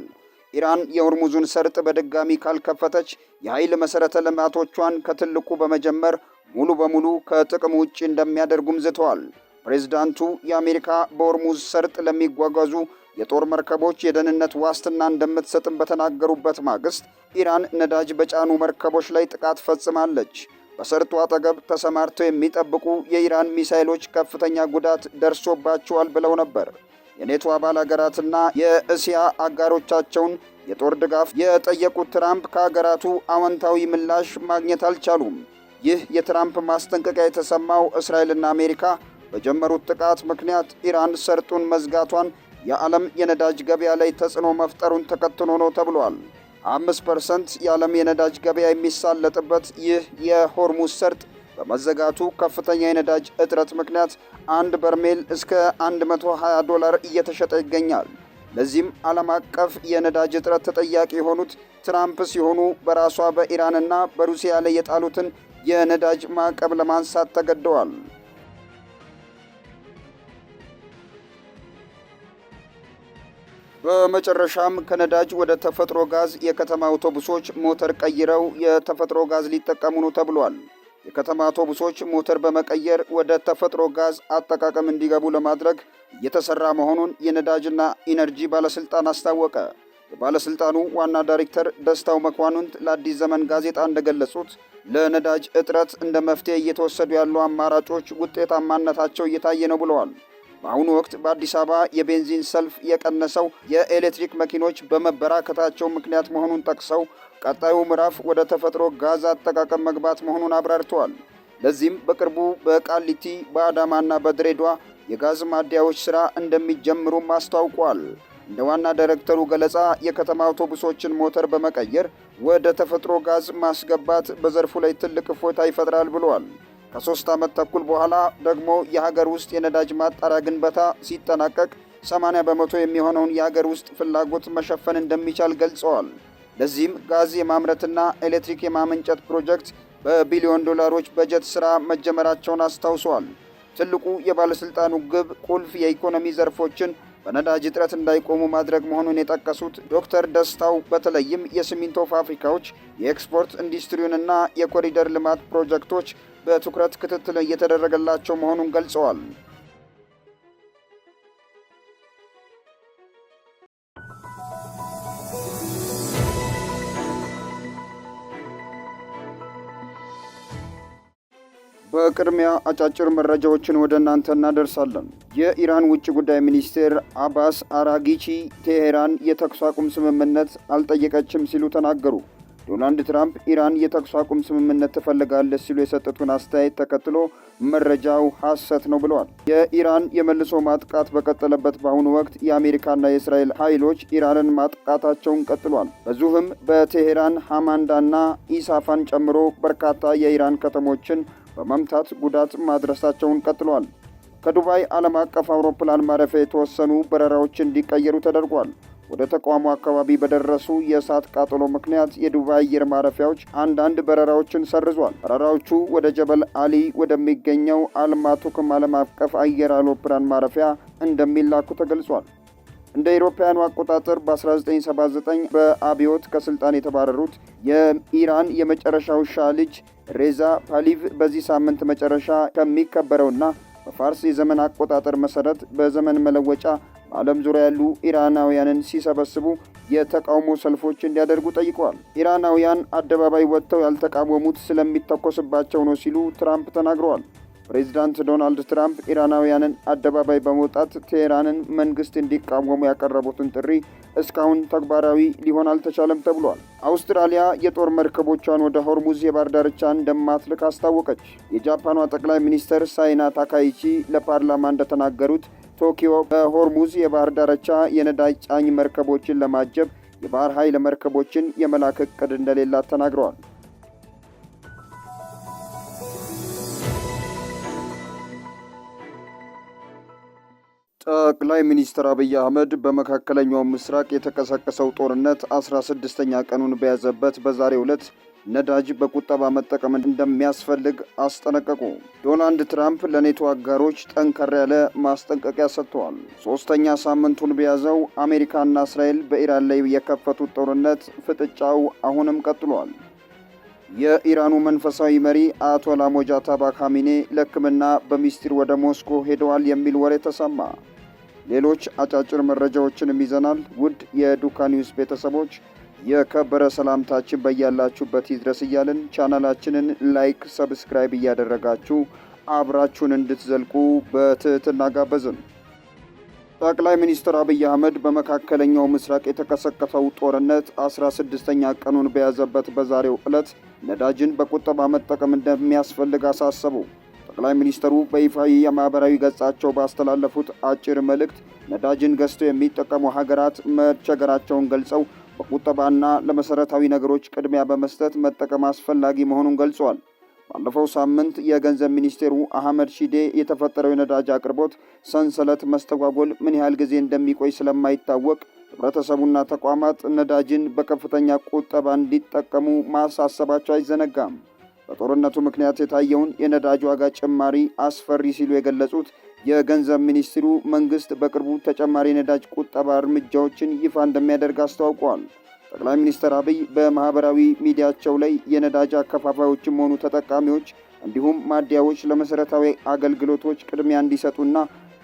ኢራን የሆርሙዙን ሰርጥ በድጋሚ ካልከፈተች የኃይል መሠረተ ልማቶቿን ከትልቁ በመጀመር ሙሉ በሙሉ ከጥቅም ውጭ እንደሚያደርጉም ዝተዋል። ፕሬዝዳንቱ የአሜሪካ በሆርሙዝ ሰርጥ ለሚጓጓዙ የጦር መርከቦች የደህንነት ዋስትና እንደምትሰጥም በተናገሩበት ማግስት ኢራን ነዳጅ በጫኑ መርከቦች ላይ ጥቃት ፈጽማለች። በሰርጡ አጠገብ ተሰማርተው የሚጠብቁ የኢራን ሚሳኤሎች ከፍተኛ ጉዳት ደርሶባቸዋል ብለው ነበር። የኔቶ አባል ሀገራትና የእስያ አጋሮቻቸውን የጦር ድጋፍ የጠየቁት ትራምፕ ከሀገራቱ አዎንታዊ ምላሽ ማግኘት አልቻሉም። ይህ የትራምፕ ማስጠንቀቂያ የተሰማው እስራኤልና አሜሪካ በጀመሩት ጥቃት ምክንያት ኢራን ሰርጡን መዝጋቷን የዓለም የነዳጅ ገበያ ላይ ተጽዕኖ መፍጠሩን ተከትሎ ነው ተብሏል። 5% የዓለም የነዳጅ ገበያ የሚሳለጥበት ይህ የሆርሙዝ ሰርጥ በመዘጋቱ ከፍተኛ የነዳጅ እጥረት ምክንያት አንድ በርሜል እስከ $120 እየተሸጠ ይገኛል። ለዚህም ዓለም አቀፍ የነዳጅ እጥረት ተጠያቂ የሆኑት ትራምፕ ሲሆኑ በራሷ በኢራንና በሩሲያ ላይ የጣሉትን የነዳጅ ማዕቀብ ለማንሳት ተገደዋል። በመጨረሻም ከነዳጅ ወደ ተፈጥሮ ጋዝ የከተማ አውቶቡሶች ሞተር ቀይረው የተፈጥሮ ጋዝ ሊጠቀሙ ነው ተብሏል። የከተማ አውቶቡሶች ሞተር በመቀየር ወደ ተፈጥሮ ጋዝ አጠቃቀም እንዲገቡ ለማድረግ እየተሰራ መሆኑን የነዳጅና ኢነርጂ ባለስልጣን አስታወቀ። የባለስልጣኑ ዋና ዳይሬክተር ደስታው መኳንንት ለአዲስ ዘመን ጋዜጣ እንደገለጹት ለነዳጅ እጥረት እንደ መፍትሄ እየተወሰዱ ያሉ አማራጮች ውጤታማነታቸው እየታየ ነው ብለዋል። በአሁኑ ወቅት በአዲስ አበባ የቤንዚን ሰልፍ የቀነሰው የኤሌክትሪክ መኪኖች በመበራከታቸው ምክንያት መሆኑን ጠቅሰው ቀጣዩ ምዕራፍ ወደ ተፈጥሮ ጋዝ አጠቃቀም መግባት መሆኑን አብራርተዋል። ለዚህም በቅርቡ በቃሊቲ በአዳማና በድሬዳዋ የጋዝ ማደያዎች ሥራ እንደሚጀምሩም አስታውቋል። እንደ ዋና ዳይሬክተሩ ገለጻ የከተማ አውቶቡሶችን ሞተር በመቀየር ወደ ተፈጥሮ ጋዝ ማስገባት በዘርፉ ላይ ትልቅ እፎይታ ይፈጥራል ብለዋል። ከ3 ዓመት ተኩል በኋላ ደግሞ የሀገር ውስጥ የነዳጅ ማጣሪያ ግንባታ ሲጠናቀቅ 80 በመቶ የሚሆነውን የሀገር ውስጥ ፍላጎት መሸፈን እንደሚቻል ገልጸዋል። ለዚህም ጋዝ የማምረትና ኤሌክትሪክ የማመንጨት ፕሮጀክት በቢሊዮን ዶላሮች በጀት ሥራ መጀመራቸውን አስታውሰዋል። ትልቁ የባለሥልጣኑ ግብ ቁልፍ የኢኮኖሚ ዘርፎችን በነዳጅ እጥረት እንዳይቆሙ ማድረግ መሆኑን የጠቀሱት ዶክተር ደስታው በተለይም የሲሚንቶ ፋብሪካዎች፣ የኤክስፖርት ኢንዱስትሪውንና የኮሪደር ልማት ፕሮጀክቶች በትኩረት ክትትል እየተደረገላቸው መሆኑን ገልጸዋል። በቅድሚያ አጫጭር መረጃዎችን ወደ እናንተ እናደርሳለን። የኢራን ውጭ ጉዳይ ሚኒስቴር አባስ አራጊቺ ቴሄራን የተኩስ አቁም ስምምነት አልጠየቀችም ሲሉ ተናገሩ። ዶናልድ ትራምፕ ኢራን የተኩስ አቁም ስምምነት ትፈልጋለች ሲሉ የሰጡትን አስተያየት ተከትሎ መረጃው ሐሰት ነው ብለዋል። የኢራን የመልሶ ማጥቃት በቀጠለበት በአሁኑ ወቅት የአሜሪካና የእስራኤል ኃይሎች ኢራንን ማጥቃታቸውን ቀጥሏል። በዚሁም በቴሄራን ሐማንዳና ኢሳፋን ጨምሮ በርካታ የኢራን ከተሞችን በመምታት ጉዳት ማድረሳቸውን ቀጥሏል። ከዱባይ ዓለም አቀፍ አውሮፕላን ማረፊያ የተወሰኑ በረራዎች እንዲቀየሩ ተደርጓል። ወደ ተቋሙ አካባቢ በደረሱ የእሳት ቃጠሎ ምክንያት የዱባይ አየር ማረፊያዎች አንዳንድ በረራዎችን ሰርዟል። በረራዎቹ ወደ ጀበል አሊ ወደሚገኘው አልማቱክም ዓለም አቀፍ አየር አውሮፕላን ማረፊያ እንደሚላኩ ተገልጿል። እንደ አውሮፓውያኑ አቆጣጠር በ1979 በአብዮት ከስልጣን የተባረሩት የኢራን የመጨረሻው ሻህ ልጅ ሬዛ ፓህሊቭ በዚህ ሳምንት መጨረሻ ከሚከበረውና በፋርስ የዘመን አቆጣጠር መሰረት በዘመን መለወጫ በዓለም ዙሪያ ያሉ ኢራናውያንን ሲሰበስቡ የተቃውሞ ሰልፎች እንዲያደርጉ ጠይቀዋል። ኢራናውያን አደባባይ ወጥተው ያልተቃወሙት ስለሚተኮስባቸው ነው ሲሉ ትራምፕ ተናግረዋል። ፕሬዚዳንት ዶናልድ ትራምፕ ኢራናውያንን አደባባይ በመውጣት ቴሄራንን መንግስት እንዲቃወሙ ያቀረቡትን ጥሪ እስካሁን ተግባራዊ ሊሆን አልተቻለም ተብሏል። አውስትራሊያ የጦር መርከቦቿን ወደ ሆርሙዝ የባህር ዳርቻ እንደማትልክ አስታወቀች። የጃፓኗ ጠቅላይ ሚኒስትር ሳይና ታካይቺ ለፓርላማ እንደተናገሩት ቶኪዮ በሆርሙዝ የባህር ዳርቻ የነዳጅ ጫኝ መርከቦችን ለማጀብ የባህር ኃይል መርከቦችን የመላክ ዕቅድ እንደሌላት ተናግረዋል። ጠቅላይ ሚኒስትር አብይ አህመድ በመካከለኛው ምስራቅ የተቀሰቀሰው ጦርነት 16ኛ ቀኑን በያዘበት በዛሬው ዕለት ነዳጅ በቁጠባ መጠቀም እንደሚያስፈልግ አስጠነቀቁ። ዶናልድ ትራምፕ ለኔቶ አጋሮች ጠንከር ያለ ማስጠንቀቂያ ሰጥተዋል። 3ኛ ሳምንቱን በያዘው አሜሪካና እስራኤል በኢራን ላይ የከፈቱት ጦርነት ፍጥጫው አሁንም ቀጥሏል። የኢራኑ መንፈሳዊ መሪ አያቶላ ሞጃተባ ካሚኔ ለሕክምና በሚስጥር ወደ ሞስኮ ሄደዋል የሚል ወሬ ተሰማ። ሌሎች አጫጭር መረጃዎችንም ይዘናል። ውድ የዱካ ኒውስ ቤተሰቦች የከበረ ሰላምታችን በያላችሁበት ይድረስ እያልን ቻናላችንን ላይክ፣ ሰብስክራይብ እያደረጋችሁ አብራችሁን እንድትዘልቁ በትህትና ጋበዝን። ጠቅላይ ሚኒስትር አብይ አህመድ በመካከለኛው ምስራቅ የተቀሰቀሰው ጦርነት 16ኛ ቀኑን በያዘበት በዛሬው ዕለት ነዳጅን በቁጠባ መጠቀም እንደሚያስፈልግ አሳሰቡ። ጠቅላይ ሚኒስትሩ በይፋዊ የማህበራዊ ገጻቸው ባስተላለፉት አጭር መልእክት ነዳጅን ገዝተው የሚጠቀሙ ሀገራት መቸገራቸውን ገልጸው በቁጠባና ለመሰረታዊ ነገሮች ቅድሚያ በመስጠት መጠቀም አስፈላጊ መሆኑን ገልጸዋል። ባለፈው ሳምንት የገንዘብ ሚኒስቴሩ አህመድ ሺዴ የተፈጠረው የነዳጅ አቅርቦት ሰንሰለት መስተጓጎል ምን ያህል ጊዜ እንደሚቆይ ስለማይታወቅ ህብረተሰቡና ተቋማት ነዳጅን በከፍተኛ ቁጠባ እንዲጠቀሙ ማሳሰባቸው አይዘነጋም። በጦርነቱ ምክንያት የታየውን የነዳጅ ዋጋ ጭማሪ አስፈሪ ሲሉ የገለጹት የገንዘብ ሚኒስትሩ መንግስት በቅርቡ ተጨማሪ የነዳጅ ቁጠባ እርምጃዎችን ይፋ እንደሚያደርግ አስታውቀዋል። ጠቅላይ ሚኒስትር አብይ በማህበራዊ ሚዲያቸው ላይ የነዳጅ አከፋፋዮችም ሆኑ ተጠቃሚዎች እንዲሁም ማደያዎች ለመሰረታዊ አገልግሎቶች ቅድሚያ እንዲሰጡና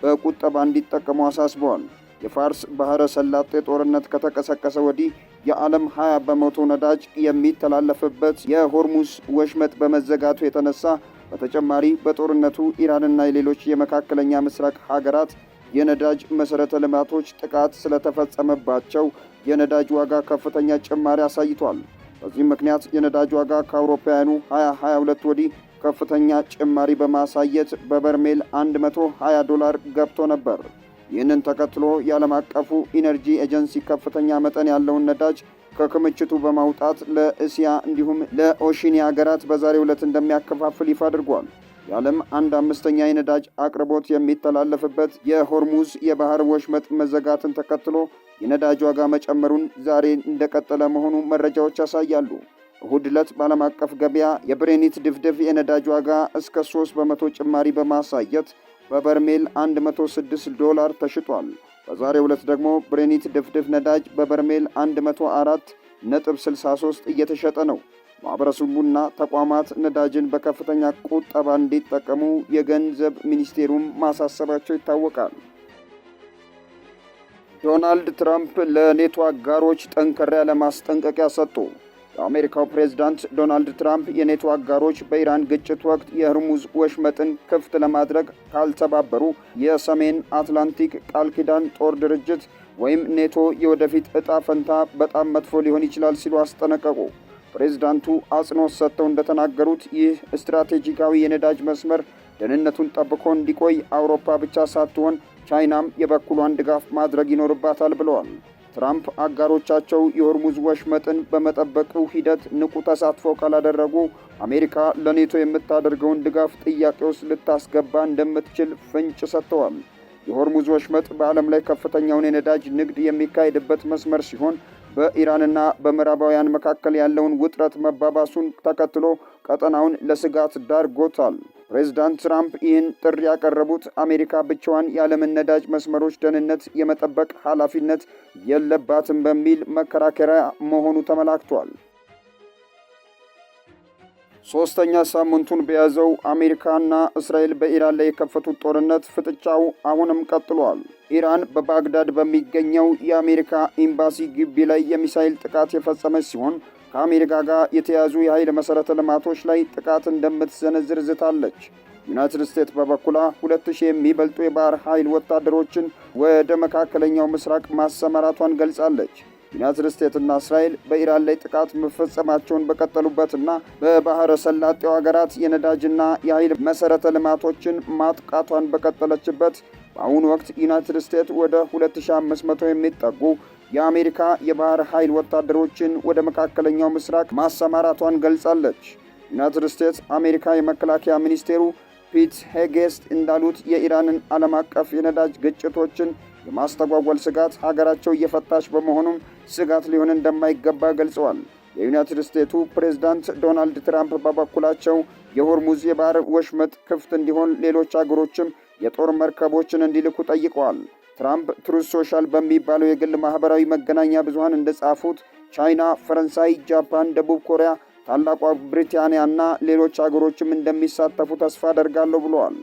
በቁጠባ እንዲጠቀሙ አሳስበዋል። የፋርስ ባህረ ሰላጤ ጦርነት ከተቀሰቀሰ ወዲህ የዓለም 20 በመቶ ነዳጅ የሚተላለፍበት የሆርሙዝ ወሽመጥ በመዘጋቱ የተነሳ በተጨማሪ በጦርነቱ ኢራንና የሌሎች የመካከለኛ ምስራቅ ሀገራት የነዳጅ መሰረተ ልማቶች ጥቃት ስለተፈጸመባቸው የነዳጅ ዋጋ ከፍተኛ ጭማሪ አሳይቷል። በዚህም ምክንያት የነዳጅ ዋጋ ከአውሮፓውያኑ 2022 ወዲህ ከፍተኛ ጭማሪ በማሳየት በበርሜል $120 ገብቶ ነበር። ይህንን ተከትሎ የዓለም አቀፉ ኢነርጂ ኤጀንሲ ከፍተኛ መጠን ያለውን ነዳጅ ከክምችቱ በማውጣት ለእስያ እንዲሁም ለኦሺኒያ ሀገራት በዛሬው ዕለት እንደሚያከፋፍል ይፋ አድርጓል። የዓለም 1/5 የነዳጅ አቅርቦት የሚተላለፍበት የሆርሙዝ የባህር ወሽመጥ መዘጋትን ተከትሎ የነዳጅ ዋጋ መጨመሩን ዛሬ እንደቀጠለ መሆኑ መረጃዎች ያሳያሉ። እሁድ ዕለት በዓለም አቀፍ ገበያ የብሬኒት ድፍድፍ የነዳጅ ዋጋ እስከ 3 በመቶ ጭማሪ በማሳየት በበርሜል $106 ተሽጧል። በዛሬው ዕለት ደግሞ ብሬኒት ድፍድፍ ነዳጅ በበርሜል 104.63 እየተሸጠ ነው። ማህበረሰቡና ተቋማት ነዳጅን በከፍተኛ ቁጠባ እንዲጠቀሙ የገንዘብ ሚኒስቴሩም ማሳሰባቸው ይታወቃል። ዶናልድ ትራምፕ ለኔቶ አጋሮች ጠንከር ያለ ማስጠንቀቂያ ሰጡ። የአሜሪካው ፕሬዝዳንት ዶናልድ ትራምፕ የኔቶ አጋሮች በኢራን ግጭት ወቅት የሆርሙዝ ወሽመጥን ክፍት ለማድረግ ካልተባበሩ የሰሜን አትላንቲክ ቃል ኪዳን ጦር ድርጅት ወይም ኔቶ የወደፊት ዕጣ ፈንታ በጣም መጥፎ ሊሆን ይችላል ሲሉ አስጠነቀቁ። ፕሬዝዳንቱ አጽንኦት ሰጥተው እንደተናገሩት ይህ ስትራቴጂካዊ የነዳጅ መስመር ደህንነቱን ጠብቆ እንዲቆይ አውሮፓ ብቻ ሳትሆን ቻይናም የበኩሏን ድጋፍ ማድረግ ይኖርባታል ብለዋል። ትራምፕ አጋሮቻቸው የሆርሙዝ ወሽመጥን በመጠበቁ ሂደት ንቁ ተሳትፎ ካላደረጉ አሜሪካ ለኔቶ የምታደርገውን ድጋፍ ጥያቄ ውስጥ ልታስገባ እንደምትችል ፍንጭ ሰጥተዋል። የሆርሙዝ ወሽመጥ በዓለም ላይ ከፍተኛውን የነዳጅ ንግድ የሚካሄድበት መስመር ሲሆን በኢራንና በምዕራባውያን መካከል ያለውን ውጥረት መባባሱን ተከትሎ ቀጠናውን ለስጋት ዳርጎታል። ፕሬዝዳንት ትራምፕ ይህን ጥሪ ያቀረቡት አሜሪካ ብቻዋን የዓለምን ነዳጅ መስመሮች ደህንነት የመጠበቅ ኃላፊነት የለባትም በሚል መከራከሪያ መሆኑ ተመላክቷል። ሶስተኛ ሳምንቱን በያዘው አሜሪካና እስራኤል በኢራን ላይ የከፈቱት ጦርነት ፍጥጫው አሁንም ቀጥሏል። ኢራን በባግዳድ በሚገኘው የአሜሪካ ኤምባሲ ግቢ ላይ የሚሳኤል ጥቃት የፈጸመች ሲሆን ከአሜሪካ ጋር የተያዙ የኃይል መሠረተ ልማቶች ላይ ጥቃት እንደምትሰነዝር ዝታለች። ዩናይትድ ስቴትስ በበኩሏ 2000 የሚበልጡ የባህር ኃይል ወታደሮችን ወደ መካከለኛው ምስራቅ ማሰማራቷን ገልጻለች። ዩናይትድ ስቴትስና እስራኤል በኢራን ላይ ጥቃት መፈጸማቸውን በቀጠሉበትና በባህረ ሰላጤው ሀገራት የነዳጅና የኃይል መሠረተ ልማቶችን ማጥቃቷን በቀጠለችበት በአሁኑ ወቅት ዩናይትድ ስቴትስ ወደ 2500 የሚጠጉ የአሜሪካ የባህር ኃይል ወታደሮችን ወደ መካከለኛው ምስራቅ ማሰማራቷን ገልጻለች። ዩናይትድ ስቴትስ አሜሪካ የመከላከያ ሚኒስቴሩ ፒት ሄጌስት እንዳሉት የኢራንን ዓለም አቀፍ የነዳጅ ግጭቶችን የማስተጓጎል ስጋት ሀገራቸው እየፈታች በመሆኑም ስጋት ሊሆን እንደማይገባ ገልጸዋል። የዩናይትድ ስቴትሱ ፕሬዝዳንት ዶናልድ ትራምፕ በበኩላቸው የሆርሙዝ የባህር ወሽመጥ ክፍት እንዲሆን ሌሎች አገሮችም የጦር መርከቦችን እንዲልኩ ጠይቀዋል። ትራምፕ ትሩዝ ሶሻል በሚባለው የግል ማህበራዊ መገናኛ ብዙሃን እንደጻፉት ቻይና፣ ፈረንሳይ፣ ጃፓን፣ ደቡብ ኮሪያ፣ ታላቋ ብሪታንያና ሌሎች አገሮችም እንደሚሳተፉ ተስፋ አደርጋለሁ ብለዋል።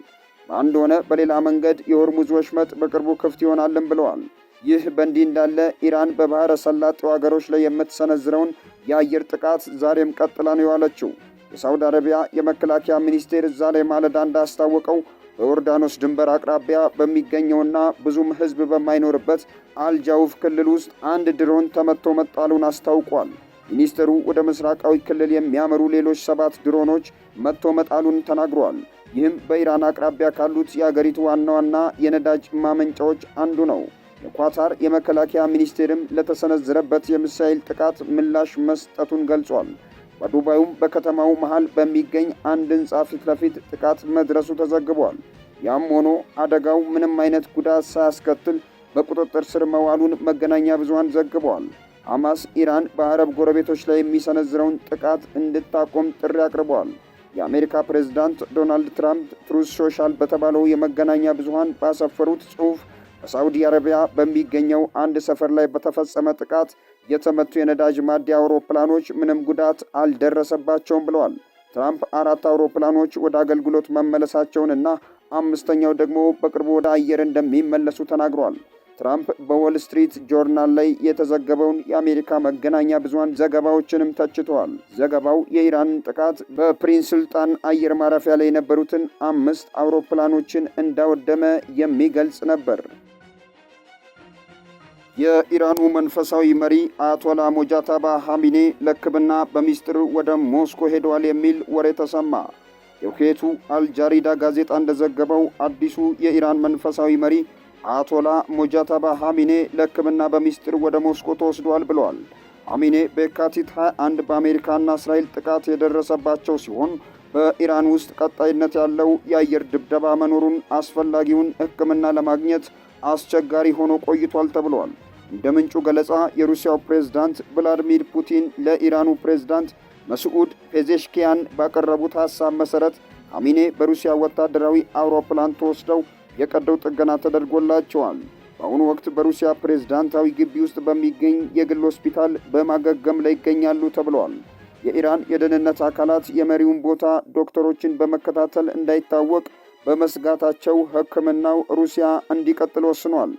በአንድ ሆነ በሌላ መንገድ የሆርሙዝ ወሽመጥ በቅርቡ ክፍት ይሆናልን ብለዋል። ይህ በእንዲህ እንዳለ ኢራን በባህረ ሰላጤው አገሮች ላይ የምትሰነዝረውን የአየር ጥቃት ዛሬም ቀጥላ ነው የዋለችው። የሳውዲ አረቢያ የመከላከያ ሚኒስቴር ዛሬ ማለዳ እንዳስታወቀው በዮርዳኖስ ድንበር አቅራቢያ በሚገኘውና ብዙም ሕዝብ በማይኖርበት አልጃውፍ ክልል ውስጥ አንድ ድሮን ተመቶ መጣሉን አስታውቋል። ሚኒስትሩ ወደ ምስራቃዊ ክልል የሚያመሩ ሌሎች 7 ድሮኖች መጥቶ መጣሉን ተናግሯል። ይህም በኢራን አቅራቢያ ካሉት የአገሪቱ ዋና ዋና የነዳጅ ማመንጫዎች አንዱ ነው። የኳታር የመከላከያ ሚኒስቴርም ለተሰነዘረበት የሚሳኤል ጥቃት ምላሽ መስጠቱን ገልጿል። በዱባዩም በከተማው መሃል በሚገኝ አንድ ሕንፃ ፊት ለፊት ጥቃት መድረሱ ተዘግቧል። ያም ሆኖ አደጋው ምንም አይነት ጉዳት ሳያስከትል በቁጥጥር ስር መዋሉን መገናኛ ብዙሃን ዘግበዋል። ሐማስ ኢራን በአረብ ጎረቤቶች ላይ የሚሰነዝረውን ጥቃት እንድታቆም ጥሪ አቅርበዋል። የአሜሪካ ፕሬዝዳንት ዶናልድ ትራምፕ ትሩዝ ሶሻል በተባለው የመገናኛ ብዙሃን ባሰፈሩት ጽሑፍ በሳዑዲ አረቢያ በሚገኘው አንድ ሰፈር ላይ በተፈጸመ ጥቃት የተመቱ የነዳጅ ማደያ አውሮፕላኖች ምንም ጉዳት አልደረሰባቸውም ብለዋል። ትራምፕ 4 አውሮፕላኖች ወደ አገልግሎት መመለሳቸውንና 5ኛው ደግሞ በቅርቡ ወደ አየር እንደሚመለሱ ተናግረዋል። ትራምፕ በዎል ስትሪት ጆርናል ላይ የተዘገበውን የአሜሪካ መገናኛ ብዙሃን ዘገባዎችንም ተችተዋል። ዘገባው የኢራን ጥቃት በፕሪንስ ሱልጣን አየር ማረፊያ ላይ የነበሩትን 5 አውሮፕላኖችን እንዳወደመ የሚገልጽ ነበር። የኢራኑ መንፈሳዊ መሪ አያቶላ ሞጃተባ ኻሜኒ ለሕክምና በሚስጥር ወደ ሞስኮ ሄደዋል የሚል ወሬ ተሰማ። የኩዌቱ አልጃሪዳ ጋዜጣ እንደዘገበው አዲሱ የኢራን መንፈሳዊ መሪ አያቶላ ሞጃተባ ኻሜኒ ለሕክምና በሚስጥር ወደ ሞስኮ ተወስደዋል ብለዋል። ኻሜኒ በየካቲት 21 በአሜሪካና እስራኤል ጥቃት የደረሰባቸው ሲሆን በኢራን ውስጥ ቀጣይነት ያለው የአየር ድብደባ መኖሩን አስፈላጊውን ሕክምና ለማግኘት አስቸጋሪ ሆኖ ቆይቷል ተብሏል። እንደ ምንጩ ገለጻ የሩሲያው ፕሬዝዳንት ቭላዲሚር ፑቲን ለኢራኑ ፕሬዝዳንት መስዑድ ፔዜሽኪያን ባቀረቡት ሐሳብ መሠረት ኻሜኒ በሩሲያ ወታደራዊ አውሮፕላን ተወስደው የቀደው ጥገና ተደርጎላቸዋል። በአሁኑ ወቅት በሩሲያ ፕሬዝዳንታዊ ግቢ ውስጥ በሚገኝ የግል ሆስፒታል በማገገም ላይ ይገኛሉ ተብሏል። የኢራን የደህንነት አካላት የመሪውን ቦታ ዶክተሮችን በመከታተል እንዳይታወቅ በመስጋታቸው ሕክምናው ሩሲያ እንዲቀጥል ወስኗል።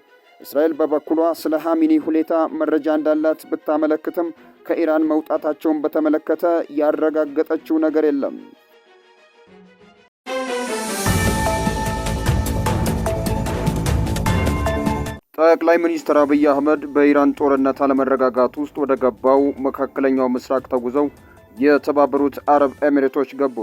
እስራኤል በበኩሏ ስለ ኻሜኒ ሁኔታ መረጃ እንዳላት ብታመለክትም ከኢራን መውጣታቸውን በተመለከተ ያረጋገጠችው ነገር የለም። ጠቅላይ ሚኒስትር አብይ አህመድ በኢራን ጦርነት አለመረጋጋት ውስጥ ወደ ገባው መካከለኛው ምስራቅ ተጉዘው የተባበሩት አረብ ኤሚሬቶች ገቡ።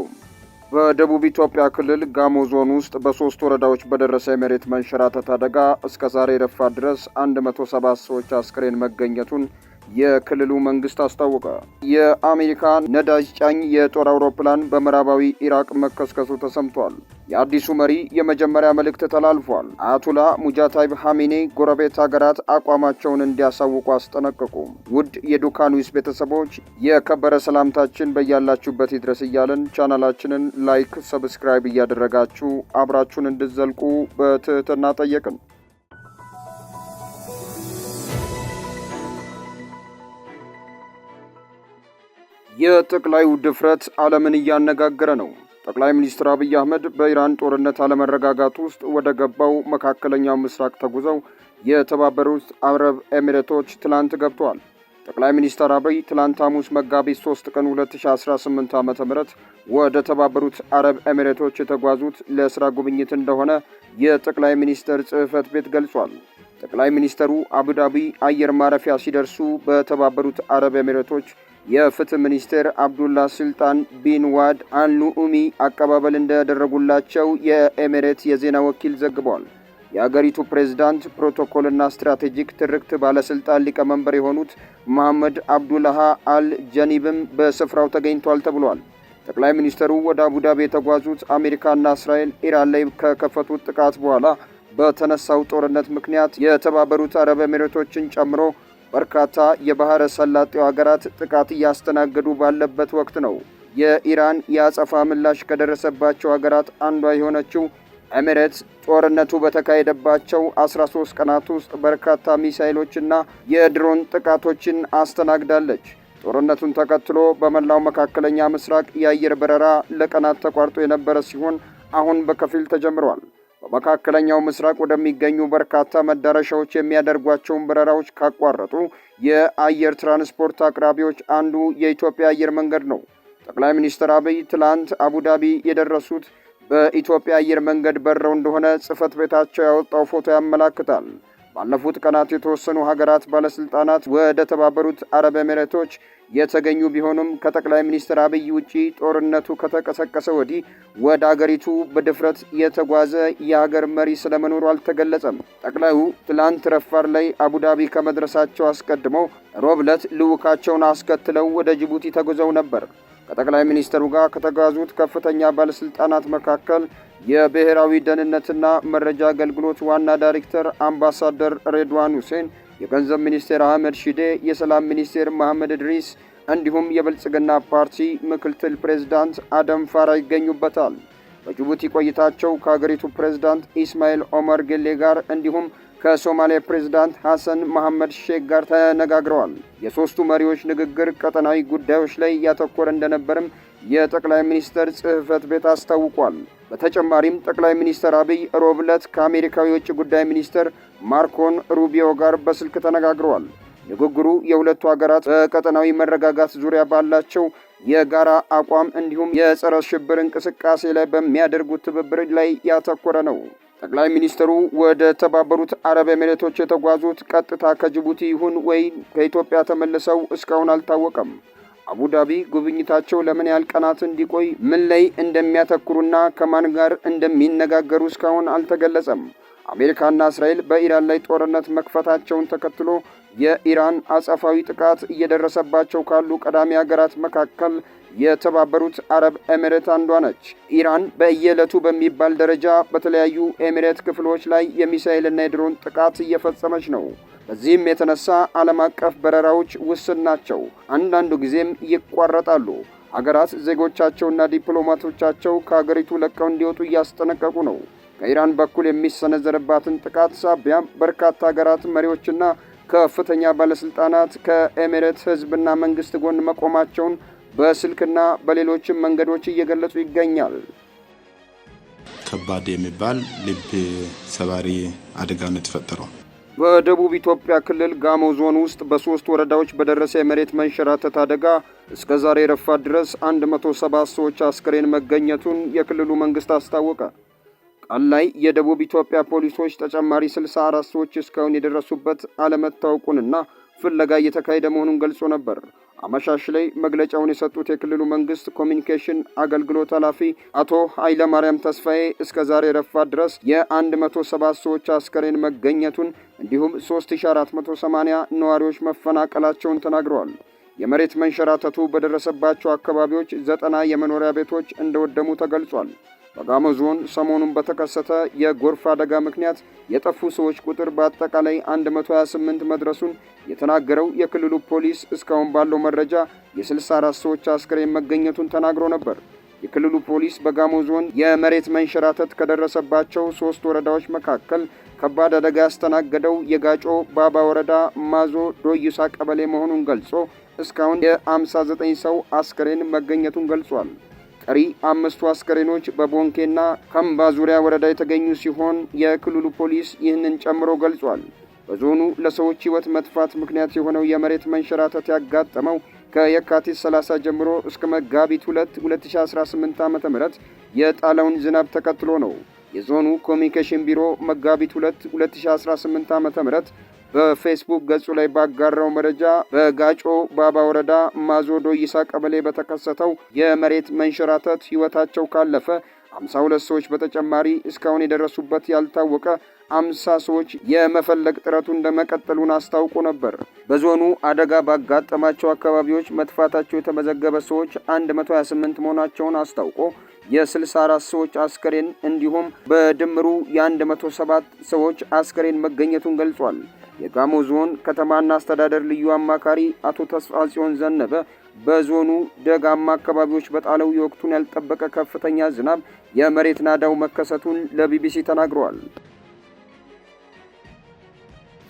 በደቡብ ኢትዮጵያ ክልል ጋሞ ዞን ውስጥ በ3 ወረዳዎች በደረሰ የመሬት መንሸራተት አደጋ እስከ ዛሬ ረፋድ ድረስ 107 ሰዎች አስክሬን መገኘቱን የክልሉ መንግስት አስታወቀ። የአሜሪካ ነዳጅ ጫኝ የጦር አውሮፕላን በምዕራባዊ ኢራቅ መከስከሱ ተሰምቷል። የአዲሱ መሪ የመጀመሪያ መልእክት ተላልፏል። አያቶላ ሙጃታይብ ኻሜኒ ጎረቤት ሀገራት አቋማቸውን እንዲያሳውቁ አስጠነቀቁ። ውድ የዱካ ኒውስ ቤተሰቦች የከበረ ሰላምታችን በያላችሁበት ይድረስ እያለን ቻናላችንን ላይክ፣ ሰብስክራይብ እያደረጋችሁ አብራችሁን እንድትዘልቁ በትህትና ጠየቅን። የጠቅላዩ ድፍረት ዓለምን እያነጋገረ ነው። ጠቅላይ ሚኒስትር አብይ አህመድ በኢራን ጦርነት አለመረጋጋት ውስጥ ወደ ገባው መካከለኛው ምስራቅ ተጉዘው የተባበሩት አረብ ኤሚሬቶች ትላንት ገብተዋል። ጠቅላይ ሚኒስትር አብይ ትላንት ሐሙስ መጋቢት 3 ቀን 2018 ዓ.ም ወደ ተባበሩት አረብ ኤሚሬቶች የተጓዙት ለሥራ ጉብኝት እንደሆነ የጠቅላይ ሚኒስትር ጽሕፈት ቤት ገልጿል። ጠቅላይ ሚኒስትሩ አቡዳቢ አየር ማረፊያ ሲደርሱ በተባበሩት አረብ ኤሚሬቶች የፍትህ ሚኒስትር አብዱላ ሱልጣን ቢን ዋድ አልኑኡሚ አቀባበል እንደደረጉላቸው የኤሚሬት የዜና ወኪል ዘግቧል። የአገሪቱ ፕሬዝዳንት ፕሮቶኮልና ስትራቴጂክ ትርክት ባለስልጣን ሊቀመንበር የሆኑት መሐመድ አብዱላህ አል ጀኒብም በስፍራው ተገኝቷል ተብሏል። ጠቅላይ ሚኒስትሩ ወደ አቡዳቢ የተጓዙት አሜሪካና እስራኤል ኢራን ላይ ከከፈቱት ጥቃት በኋላ በተነሳው ጦርነት ምክንያት የተባበሩት አረብ ኤሚሬቶችን ጨምሮ በርካታ የባህረ ሰላጤው ሀገራት ጥቃት እያስተናገዱ ባለበት ወቅት ነው። የኢራን የአጸፋ ምላሽ ከደረሰባቸው ሀገራት አንዷ የሆነችው ኤሚሬትስ ጦርነቱ በተካሄደባቸው 13 ቀናት ውስጥ በርካታ ሚሳኤሎችና የድሮን ጥቃቶችን አስተናግዳለች። ጦርነቱን ተከትሎ በመላው መካከለኛ ምስራቅ የአየር በረራ ለቀናት ተቋርጦ የነበረ ሲሆን አሁን በከፊል ተጀምሯል። በመካከለኛው ምስራቅ ወደሚገኙ በርካታ መዳረሻዎች የሚያደርጓቸውን በረራዎች ካቋረጡ የአየር ትራንስፖርት አቅራቢዎች አንዱ የኢትዮጵያ አየር መንገድ ነው። ጠቅላይ ሚኒስትር አብይ ትላንት አቡዳቢ የደረሱት በኢትዮጵያ አየር መንገድ በረው እንደሆነ ጽሕፈት ቤታቸው ያወጣው ፎቶ ያመላክታል። ባለፉት ቀናት የተወሰኑ ሀገራት ባለስልጣናት ወደ ተባበሩት አረብ ኤሚሬቶች የተገኙ ቢሆኑም ከጠቅላይ ሚኒስትር አብይ ውጪ ጦርነቱ ከተቀሰቀሰ ወዲህ ወደ አገሪቱ በድፍረት የተጓዘ የሀገር መሪ ስለመኖሩ አልተገለጸም። ጠቅላዩ ትላንት ረፋድ ላይ አቡዳቢ ከመድረሳቸው አስቀድመው ሮብ ዕለት ልዑካቸውን አስከትለው ወደ ጅቡቲ ተጉዘው ነበር። ከጠቅላይ ሚኒስትሩ ጋር ከተጓዙት ከፍተኛ ባለስልጣናት መካከል የብሔራዊ ደህንነትና መረጃ አገልግሎት ዋና ዳይሬክተር አምባሳደር ሬድዋን ሁሴን፣ የገንዘብ ሚኒስቴር አህመድ ሺዴ፣ የሰላም ሚኒስቴር መሐመድ እድሪስ እንዲሁም የብልጽግና ፓርቲ ምክትል ፕሬዝዳንት አደም ፋራ ይገኙበታል። በጅቡቲ ቆይታቸው ከሀገሪቱ ፕሬዝዳንት ኢስማኤል ኦመር ጌሌ ጋር እንዲሁም ከሶማሊያ ፕሬዝዳንት ሐሰን መሐመድ ሼክ ጋር ተነጋግረዋል። የሶስቱ መሪዎች ንግግር ቀጠናዊ ጉዳዮች ላይ ያተኮረ እንደነበርም የጠቅላይ ሚኒስትር ጽሕፈት ቤት አስታውቋል። በተጨማሪም ጠቅላይ ሚኒስትር አብይ ሮብ ዕለት ከአሜሪካዊ የውጭ ጉዳይ ሚኒስትር ማርኮን ሩቢዮ ጋር በስልክ ተነጋግረዋል። ንግግሩ የሁለቱ ሀገራት በቀጠናዊ መረጋጋት ዙሪያ ባላቸው የጋራ አቋም እንዲሁም የጸረ ሽብር እንቅስቃሴ ላይ በሚያደርጉት ትብብር ላይ ያተኮረ ነው። ጠቅላይ ሚኒስትሩ ወደ ተባበሩት አረብ ኤሚሬቶች የተጓዙት ቀጥታ ከጅቡቲ ይሁን ወይ ከኢትዮጵያ ተመልሰው እስካሁን አልታወቀም። አቡዳቢ ጉብኝታቸው ለምን ያህል ቀናት እንዲቆይ፣ ምን ላይ እንደሚያተኩሩና ከማን ጋር እንደሚነጋገሩ እስካሁን አልተገለጸም። አሜሪካና እስራኤል በኢራን ላይ ጦርነት መክፈታቸውን ተከትሎ የኢራን አጸፋዊ ጥቃት እየደረሰባቸው ካሉ ቀዳሚ ሀገራት መካከል የተባበሩት አረብ ኤሚሬት አንዷ ነች። ኢራን በየዕለቱ በሚባል ደረጃ በተለያዩ ኤሚሬት ክፍሎች ላይ የሚሳኤልና የድሮን ጥቃት እየፈጸመች ነው። በዚህም የተነሳ ዓለም አቀፍ በረራዎች ውስን ናቸው፣ አንዳንዱ ጊዜም ይቋረጣሉ። ሀገራት ዜጎቻቸውና ዲፕሎማቶቻቸው ከሀገሪቱ ለቀው እንዲወጡ እያስጠነቀቁ ነው። ከኢራን በኩል የሚሰነዘርባትን ጥቃት ሳቢያ በርካታ ሀገራት መሪዎችና ከፍተኛ ባለስልጣናት ከኤሚሬት ሕዝብና መንግስት ጎን መቆማቸውን በስልክና በሌሎችም መንገዶች እየገለጹ ይገኛል። ከባድ የሚባል ልብ ሰባሪ አደጋ ነው የተፈጠረው። በደቡብ ኢትዮጵያ ክልል ጋሞ ዞን ውስጥ በሶስት ወረዳዎች በደረሰ የመሬት መንሸራተት አደጋ እስከ ዛሬ ረፋድ ድረስ 107 ሰዎች አስክሬን መገኘቱን የክልሉ መንግስት አስታወቀ። ቃል ላይ የደቡብ ኢትዮጵያ ፖሊሶች ተጨማሪ 64 ሰዎች እስካሁን የደረሱበት አለመታወቁንና ፍለጋ እየተካሄደ መሆኑን ገልጾ ነበር። አመሻሽ ላይ መግለጫውን የሰጡት የክልሉ መንግስት ኮሚኒኬሽን አገልግሎት ኃላፊ አቶ ኃይለ ማርያም ተስፋዬ እስከ ዛሬ ረፋድ ድረስ የ107 ሰዎች አስከሬን መገኘቱን እንዲሁም 3480 ነዋሪዎች መፈናቀላቸውን ተናግረዋል። የመሬት መንሸራተቱ በደረሰባቸው አካባቢዎች 90 የመኖሪያ ቤቶች እንደወደሙ ተገልጿል። በጋሞ ዞን ሰሞኑን በተከሰተ የጎርፍ አደጋ ምክንያት የጠፉ ሰዎች ቁጥር በአጠቃላይ 128 መድረሱን የተናገረው የክልሉ ፖሊስ እስካሁን ባለው መረጃ የ64 ሰዎች አስክሬን መገኘቱን ተናግሮ ነበር። የክልሉ ፖሊስ በጋሞ ዞን የመሬት መንሸራተት ከደረሰባቸው 3 ወረዳዎች መካከል ከባድ አደጋ ያስተናገደው የጋጮ ባባ ወረዳ ማዞ ዶይሳ ቀበሌ መሆኑን ገልጾ እስካሁን የ59 ሰው አስክሬን መገኘቱን ገልጿል። ቀሪ 5 አስከሬኖች በቦንኬና ከምባ ዙሪያ ወረዳ የተገኙ ሲሆን የክልሉ ፖሊስ ይህንን ጨምሮ ገልጿል። በዞኑ ለሰዎች ሕይወት መጥፋት ምክንያት የሆነው የመሬት መንሸራተት ያጋጠመው ከየካቲት 30 ጀምሮ እስከ መጋቢት 2 2018 ዓ.ም የጣለውን ዝናብ ተከትሎ ነው። የዞኑ ኮሚኒኬሽን ቢሮ መጋቢት 2 2018 ዓ.ም በፌስቡክ ገጹ ላይ ባጋራው መረጃ በጋጮ ባባ ወረዳ ማዞ ዶይሳ ቀበሌ በተከሰተው የመሬት መንሸራተት ሕይወታቸው ካለፈ 52 ሰዎች በተጨማሪ እስካሁን የደረሱበት ያልታወቀ 50 ሰዎች የመፈለግ ጥረቱ እንደመቀጠሉን አስታውቆ ነበር። በዞኑ አደጋ ባጋጠማቸው አካባቢዎች መጥፋታቸው የተመዘገበ ሰዎች 128 መሆናቸውን አስታውቆ የ64 ሰዎች አስከሬን እንዲሁም በድምሩ የ107 ሰዎች አስከሬን መገኘቱን ገልጿል። የጋሞ ዞን ከተማና አስተዳደር ልዩ አማካሪ አቶ ተስፋ ጽዮን ዘነበ በዞኑ ደጋማ አካባቢዎች በጣለው የወቅቱን ያልጠበቀ ከፍተኛ ዝናብ የመሬት ናዳው መከሰቱን ለቢቢሲ ተናግረዋል።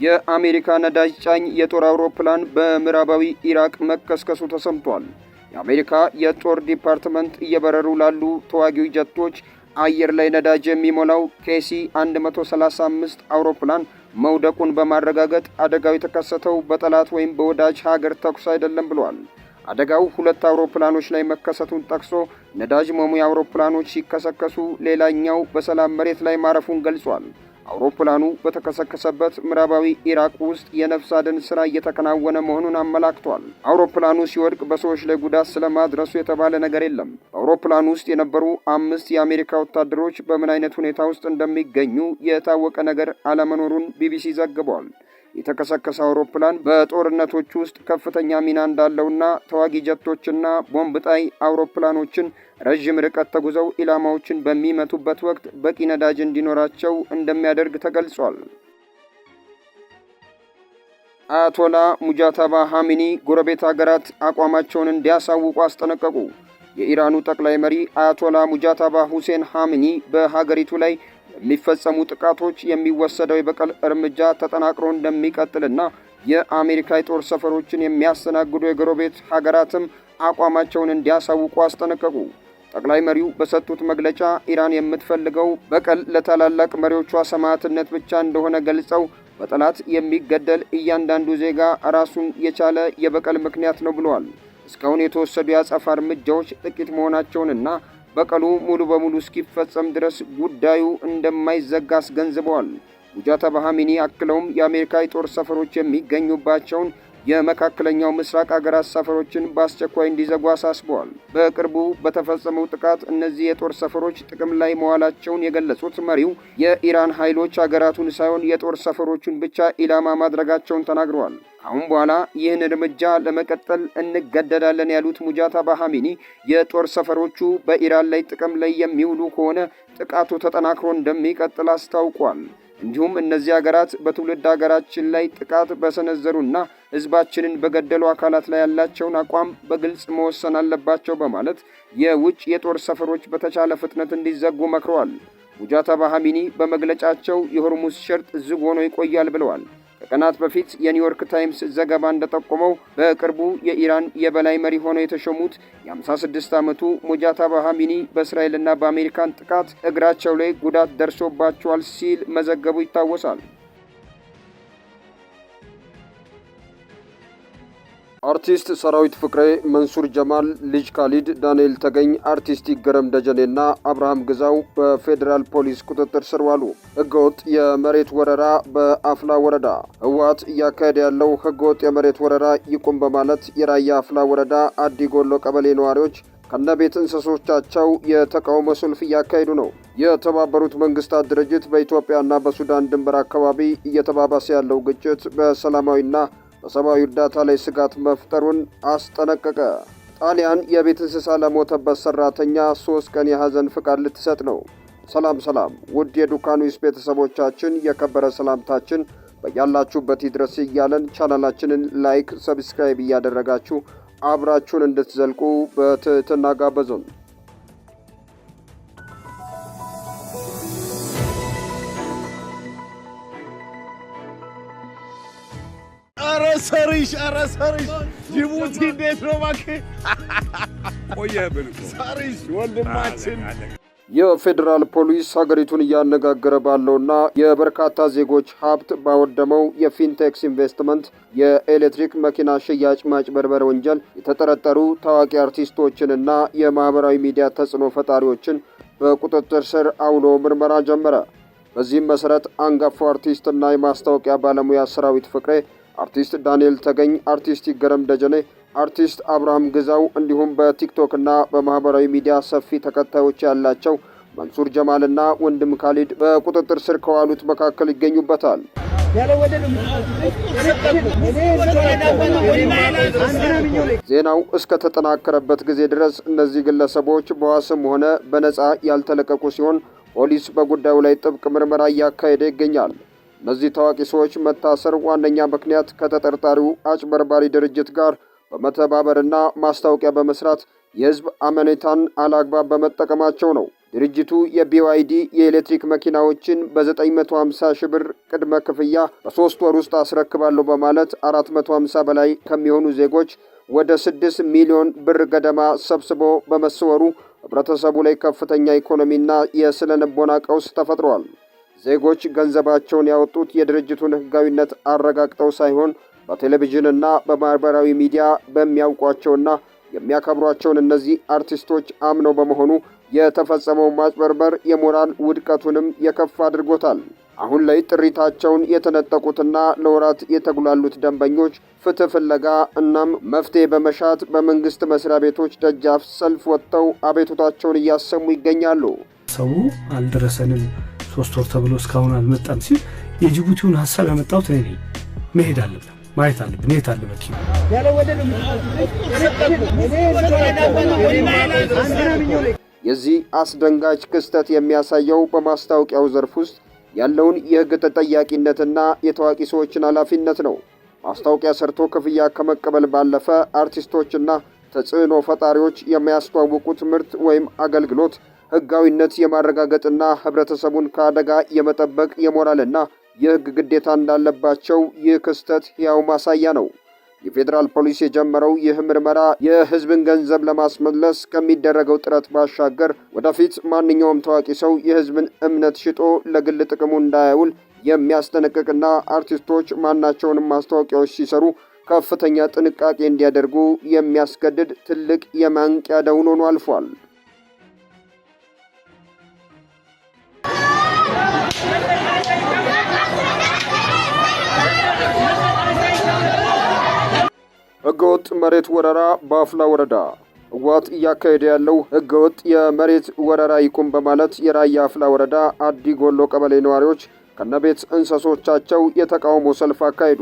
የአሜሪካ ነዳጅ ጫኝ የጦር አውሮፕላን በምዕራባዊ ኢራቅ መከስከሱ ተሰምቷል። የአሜሪካ የጦር ዲፓርትመንት እየበረሩ ላሉ ተዋጊ ጀቶች አየር ላይ ነዳጅ የሚሞላው ኬሲ 135 አውሮፕላን መውደቁን በማረጋገጥ አደጋው የተከሰተው በጠላት ወይም በወዳጅ ሀገር ተኩስ አይደለም ብሏል። አደጋው 2 አውሮፕላኖች ላይ መከሰቱን ጠቅሶ ነዳጅ መሙያ አውሮፕላኖች ሲከሰከሱ ሌላኛው በሰላም መሬት ላይ ማረፉን ገልጿል። አውሮፕላኑ በተከሰከሰበት ምዕራባዊ ኢራቅ ውስጥ የነፍስ አድን ሥራ እየተከናወነ መሆኑን አመላክቷል። አውሮፕላኑ ሲወድቅ በሰዎች ላይ ጉዳት ስለማድረሱ የተባለ ነገር የለም። በአውሮፕላኑ ውስጥ የነበሩ 5 የአሜሪካ ወታደሮች በምን አይነት ሁኔታ ውስጥ እንደሚገኙ የታወቀ ነገር አለመኖሩን ቢቢሲ ዘግቧል። የተከሰከሰ አውሮፕላን በጦርነቶች ውስጥ ከፍተኛ ሚና እንዳለውና ተዋጊ ጀቶችና ቦምብ ጣይ አውሮፕላኖችን ረዥም ርቀት ተጉዘው ኢላማዎችን በሚመቱበት ወቅት በቂ ነዳጅ እንዲኖራቸው እንደሚያደርግ ተገልጿል። አያቶላ ሙጃተባ ኻሜኒ ጎረቤት ሀገራት አቋማቸውን እንዲያሳውቁ አስጠነቀቁ። የኢራኑ ጠቅላይ መሪ አያቶላ ሙጃተባ ሁሴን ኻሜኒ በሀገሪቱ ላይ የሚፈጸሙ ጥቃቶች የሚወሰደው የበቀል እርምጃ ተጠናክሮ እንደሚቀጥልና የአሜሪካ የጦር ሰፈሮችን የሚያስተናግዱ የጎረቤት ሀገራትም አቋማቸውን እንዲያሳውቁ አስጠነቀቁ። ጠቅላይ መሪው በሰጡት መግለጫ ኢራን የምትፈልገው በቀል ለታላላቅ መሪዎቿ ሰማዕትነት ብቻ እንደሆነ ገልጸው በጠላት የሚገደል እያንዳንዱ ዜጋ ራሱን የቻለ የበቀል ምክንያት ነው ብለዋል። እስካሁን የተወሰዱ የአጸፋ እርምጃዎች ጥቂት መሆናቸውንና በቀሉ ሙሉ በሙሉ እስኪፈጸም ድረስ ጉዳዩ እንደማይዘጋ አስገንዝበዋል። ሙጃተባ ኻሜኒ አክለውም የአሜሪካ የጦር ሰፈሮች የሚገኙባቸውን የመካከለኛው ምስራቅ አገራት ሰፈሮችን በአስቸኳይ እንዲዘጉ አሳስበዋል። በቅርቡ በተፈጸመው ጥቃት እነዚህ የጦር ሰፈሮች ጥቅም ላይ መዋላቸውን የገለጹት መሪው የኢራን ኃይሎች አገራቱን ሳይሆን የጦር ሰፈሮቹን ብቻ ኢላማ ማድረጋቸውን ተናግረዋል። አሁን በኋላ ይህን እርምጃ ለመቀጠል እንገደዳለን ያሉት ሙጃተባ ኻሜኒ የጦር ሰፈሮቹ በኢራን ላይ ጥቅም ላይ የሚውሉ ከሆነ ጥቃቱ ተጠናክሮ እንደሚቀጥል አስታውቋል። እንዲሁም እነዚህ ሀገራት በትውልድ ሀገራችን ላይ ጥቃት በሰነዘሩና ሕዝባችንን በገደሉ አካላት ላይ ያላቸውን አቋም በግልጽ መወሰን አለባቸው በማለት የውጭ የጦር ሰፈሮች በተቻለ ፍጥነት እንዲዘጉ መክረዋል። ሙጃተባ ኻሜኒ በመግለጫቸው የሆርሙዝ ሸርጥ ዝግ ሆኖ ይቆያል ብለዋል። ከቀናት በፊት የኒውዮርክ ታይምስ ዘገባ እንደጠቆመው በቅርቡ የኢራን የበላይ መሪ ሆነው የተሾሙት የ56 ዓመቱ ሙጃተባ ኻሜኒ በእስራኤልና በአሜሪካን ጥቃት እግራቸው ላይ ጉዳት ደርሶባቸዋል ሲል መዘገቡ ይታወሳል። አርቲስት ሰራዊት ፍቅሬ፣ መንሱር ጀማል፣ ልጅ ካሊድ፣ ዳንኤል ተገኝ፣ አርቲስት ይገረም ደጀኔና አብርሃም ግዛው በፌዴራል ፖሊስ ቁጥጥር ስር ዋሉ። ህገወጥ የመሬት ወረራ በአፍላ ወረዳ። ህወሓት እያካሄደ ያለው ህገወጥ የመሬት ወረራ ይቁም በማለት የራያ አፍላ ወረዳ አዲጎሎ ቀበሌ ነዋሪዎች ከነቤት እንስሶቻቸው የተቃውሞ ሰልፍ እያካሄዱ ነው። የተባበሩት መንግስታት ድርጅት በኢትዮጵያና በሱዳን ድንበር አካባቢ እየተባባሰ ያለው ግጭት በሰላማዊና በሰብአዊ እርዳታ ላይ ስጋት መፍጠሩን አስጠነቀቀ። ጣሊያን የቤት እንስሳ ለሞተበት ሰራተኛ 3 ቀን የሐዘን ፍቃድ ልትሰጥ ነው። ሰላም ውድ የዱካኑስ ቤተሰቦቻችን የከበረ ሰላምታችን በያላችሁበት ይድረስ እያለን ቻናላችንን ላይክ፣ ሰብስክራይብ እያደረጋችሁ አብራችሁን እንድትዘልቁ በትህትና ጋበዙን። ሰሪሽ ጅቡቲ እንዴት ነው እባክህ? ሰሪሽ ወንድማችን። የፌዴራል ፖሊስ ሀገሪቱን እያነጋገረ ባለውና የበርካታ ዜጎች ሀብት ባወደመው የፊንቴክስ ኢንቨስትመንት የኤሌክትሪክ መኪና ሽያጭ ማጭበርበር ወንጀል የተጠረጠሩ ታዋቂ አርቲስቶችንና የማህበራዊ ሚዲያ ተጽዕኖ ፈጣሪዎችን በቁጥጥር ስር አውሎ ምርመራ ጀመረ። በዚህም መሰረት አንጋፋው አርቲስትና የማስታወቂያ ባለሙያ ሰራዊት ፍቅሬ፣ አርቲስት ዳንኤል ተገኝ፣ አርቲስት ይገረም ደጀኔ፣ አርቲስት አብርሃም ግዛው እንዲሁም በቲክቶክ እና በማህበራዊ ሚዲያ ሰፊ ተከታዮች ያላቸው መንሱር ጀማልና ወንድም ካሊድ በቁጥጥር ስር ከዋሉት መካከል ይገኙበታል። ዜናው እስከ ተጠናከረበት ጊዜ ድረስ እነዚህ ግለሰቦች በዋስም ሆነ በነፃ ያልተለቀቁ ሲሆን ፖሊስ በጉዳዩ ላይ ጥብቅ ምርመራ እያካሄደ ይገኛል። እነዚህ ታዋቂ ሰዎች መታሰር ዋነኛ ምክንያት ከተጠርጣሪው አጭበርባሪ ድርጅት ጋር በመተባበርና ማስታወቂያ በመስራት የህዝብ አመኔታን አላግባብ በመጠቀማቸው ነው። ድርጅቱ የቢዋይዲ የኤሌክትሪክ መኪናዎችን በ950 ሺህ ብር ቅድመ ክፍያ በ3 ወር ውስጥ አስረክባለሁ በማለት 450 በላይ ከሚሆኑ ዜጎች ወደ 6 ሚሊዮን ብር ገደማ ሰብስቦ በመሰወሩ ህብረተሰቡ ላይ ከፍተኛ ኢኮኖሚና የስነ ልቦና ቀውስ ተፈጥሯል። ዜጎች ገንዘባቸውን ያወጡት የድርጅቱን ህጋዊነት አረጋግጠው ሳይሆን በቴሌቪዥንና በማህበራዊ ሚዲያ በሚያውቋቸውና የሚያከብሯቸውን እነዚህ አርቲስቶች አምነው በመሆኑ የተፈጸመው ማጭበርበር የሞራል ውድቀቱንም የከፍ አድርጎታል። አሁን ላይ ጥሪታቸውን የተነጠቁትና ለወራት የተጉላሉት ደንበኞች ፍትህ ፍለጋ እናም መፍትሄ በመሻት በመንግስት መስሪያ ቤቶች ደጃፍ ሰልፍ ወጥተው አቤቱታቸውን እያሰሙ ይገኛሉ። ሰው አልደረሰንም 3 ወር ተብሎ እስካሁን አልመጣም ሲል የጅቡቲውን ሐሳብ ያመጣው ተኔ መሄድ አለበት ማየት አለብን የት አለ መኪና የዚህ አስደንጋጭ ክስተት የሚያሳየው በማስታወቂያው ዘርፍ ውስጥ ያለውን የህግ ተጠያቂነትና የታዋቂ ሰዎችን ኃላፊነት ነው። ማስታወቂያ ሰርቶ ክፍያ ከመቀበል ባለፈ አርቲስቶችና ተጽዕኖ ፈጣሪዎች የሚያስተዋውቁት ምርት ወይም አገልግሎት ህጋዊነት የማረጋገጥና ህብረተሰቡን ከአደጋ የመጠበቅ የሞራልና የህግ ግዴታ እንዳለባቸው ይህ ክስተት ያው ማሳያ ነው። የፌዴራል ፖሊስ የጀመረው ይህ ምርመራ የህዝብን ገንዘብ ለማስመለስ ከሚደረገው ጥረት ባሻገር ወደፊት ማንኛውም ታዋቂ ሰው የህዝብን እምነት ሽጦ ለግል ጥቅሙ እንዳያውል የሚያስጠነቅቅና አርቲስቶች ማናቸውንም ማስታወቂያዎች ሲሰሩ ከፍተኛ ጥንቃቄ እንዲያደርጉ የሚያስገድድ ትልቅ የማንቂያ ደውል ሆኖ አልፏል። ህገወጥ መሬት ወረራ በአፍላ ወረዳ። ህወሓት እያካሄደ ያለው ህገወጥ የመሬት ወረራ ይቁም በማለት የራያ አፍላ ወረዳ አዲ ጎሎ ቀበሌ ነዋሪዎች ከነቤት እንስሶቻቸው የተቃውሞ ሰልፍ አካሄዱ።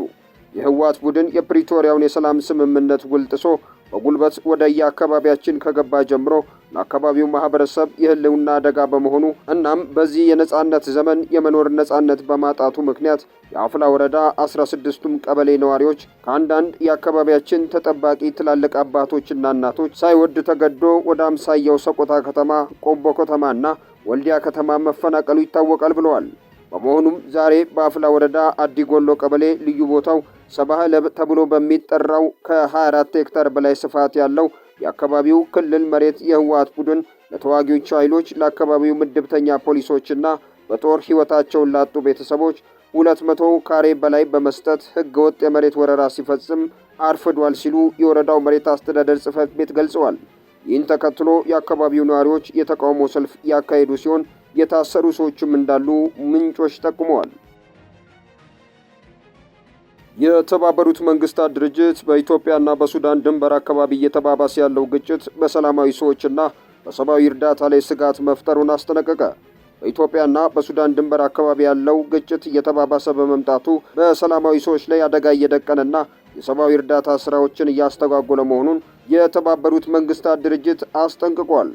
የህወሓት ቡድን የፕሪቶሪያውን የሰላም ስምምነት ውል ጥሶ በጉልበት ወደ የአካባቢያችን ከገባ ጀምሮ ለአካባቢው ማህበረሰብ የህልውና አደጋ በመሆኑ እናም በዚህ የነጻነት ዘመን የመኖር ነጻነት በማጣቱ ምክንያት የአፍላ ወረዳ 16ቱም ቀበሌ ነዋሪዎች ከአንዳንድ የአካባቢያችን ተጠባቂ ትላልቅ አባቶችና እናቶች ሳይወድ ተገዶ ወደ አምሳያው ሰቆጣ ከተማ፣ ቆቦ ከተማና ወልዲያ ከተማ መፈናቀሉ ይታወቃል ብለዋል። በመሆኑም ዛሬ በአፍላ ወረዳ አዲ ጎሎ ቀበሌ ልዩ ቦታው ሰባህለብ ተብሎ በሚጠራው ከ24 ሄክታር በላይ ስፋት ያለው የአካባቢው ክልል መሬት የህወሓት ቡድን ለተዋጊዎች ኃይሎች፣ ለአካባቢው ምድብተኛ ፖሊሶችና በጦር ህይወታቸውን ላጡ ቤተሰቦች 200 ካሬ በላይ በመስጠት ህገወጥ የመሬት ወረራ ሲፈጽም አርፍዷል ሲሉ የወረዳው መሬት አስተዳደር ጽሕፈት ቤት ገልጸዋል። ይህን ተከትሎ የአካባቢው ነዋሪዎች የተቃውሞ ሰልፍ ያካሄዱ ሲሆን የታሰሩ ሰዎችም እንዳሉ ምንጮች ጠቁመዋል። የተባበሩት መንግስታት ድርጅት በኢትዮጵያና በሱዳን ድንበር አካባቢ እየተባባሰ ያለው ግጭት በሰላማዊ ሰዎችና በሰብአዊ እርዳታ ላይ ስጋት መፍጠሩን አስጠነቀቀ። በኢትዮጵያና በሱዳን ድንበር አካባቢ ያለው ግጭት እየተባባሰ በመምጣቱ በሰላማዊ ሰዎች ላይ አደጋ እየደቀነና የሰብአዊ እርዳታ ስራዎችን እያስተጓጎለ መሆኑን የተባበሩት መንግስታት ድርጅት አስጠንቅቋል።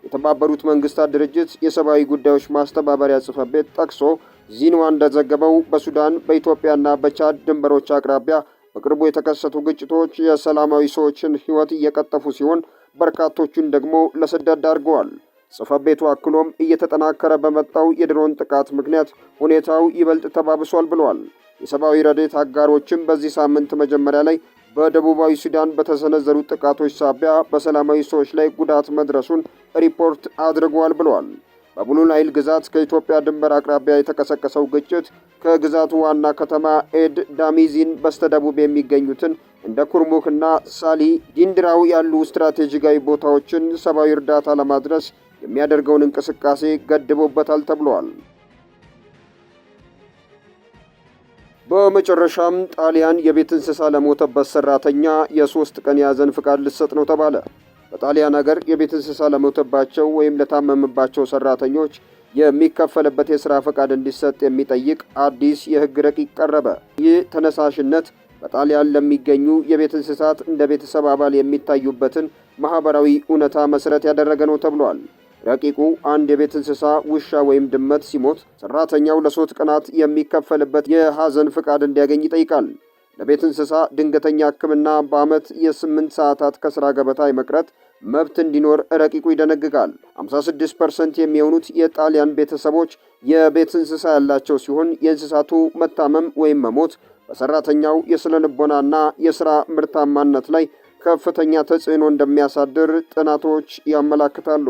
የተባበሩት መንግስታት ድርጅት የሰብአዊ ጉዳዮች ማስተባበሪያ ጽሕፈት ቤት ጠቅሶ ዚንዋ እንደዘገበው በሱዳን በኢትዮጵያና በቻድ ድንበሮች አቅራቢያ በቅርቡ የተከሰቱ ግጭቶች የሰላማዊ ሰዎችን ሕይወት እየቀጠፉ ሲሆን በርካቶቹን ደግሞ ለስደት ዳርገዋል። ጽሕፈት ቤቱ አክሎም እየተጠናከረ በመጣው የድሮን ጥቃት ምክንያት ሁኔታው ይበልጥ ተባብሷል ብለዋል። የሰብአዊ ረድኤት አጋሮችም በዚህ ሳምንት መጀመሪያ ላይ በደቡባዊ ሱዳን በተሰነዘሩ ጥቃቶች ሳቢያ በሰላማዊ ሰዎች ላይ ጉዳት መድረሱን ሪፖርት አድርገዋል ብለዋል። በብሉ ናይል ግዛት ከኢትዮጵያ ድንበር አቅራቢያ የተቀሰቀሰው ግጭት ከግዛቱ ዋና ከተማ ኤድ ዳሚዚን በስተደቡብ የሚገኙትን እንደ ኩርሙክና ሳሊ ዲንድራው ያሉ ስትራቴጂካዊ ቦታዎችን ሰብአዊ እርዳታ ለማድረስ የሚያደርገውን እንቅስቃሴ ገድቦበታል ተብሏል። በመጨረሻም ጣሊያን የቤት እንስሳ ለሞተበት ሰራተኛ የ3 ቀን የሐዘን ፍቃድ ልትሰጥ ነው ተባለ። በጣሊያን ሀገር የቤት እንስሳ ለሞተባቸው ወይም ለታመመባቸው ሰራተኞች የሚከፈልበት የሥራ ፈቃድ እንዲሰጥ የሚጠይቅ አዲስ የሕግ ረቂቅ ቀረበ። ይህ ተነሳሽነት በጣሊያን ለሚገኙ የቤት እንስሳት እንደ ቤተሰብ አባል የሚታዩበትን ማህበራዊ እውነታ መሰረት ያደረገ ነው ተብሏል። ረቂቁ አንድ የቤት እንስሳ ውሻ ወይም ድመት ሲሞት ሰራተኛው ለ3 ቀናት የሚከፈልበት የሐዘን ፍቃድ እንዲያገኝ ይጠይቃል። ለቤት እንስሳ ድንገተኛ ሕክምና በዓመት የ8 ሰዓታት ከሥራ ገበታ የመቅረት መብት እንዲኖር ረቂቁ ይደነግጋል። 56% የሚሆኑት የጣሊያን ቤተሰቦች የቤት እንስሳ ያላቸው ሲሆን የእንስሳቱ መታመም ወይም መሞት በሰራተኛው የስነ ልቦናና የሥራ ምርታማነት ላይ ከፍተኛ ተጽዕኖ እንደሚያሳድር ጥናቶች ያመላክታሉ።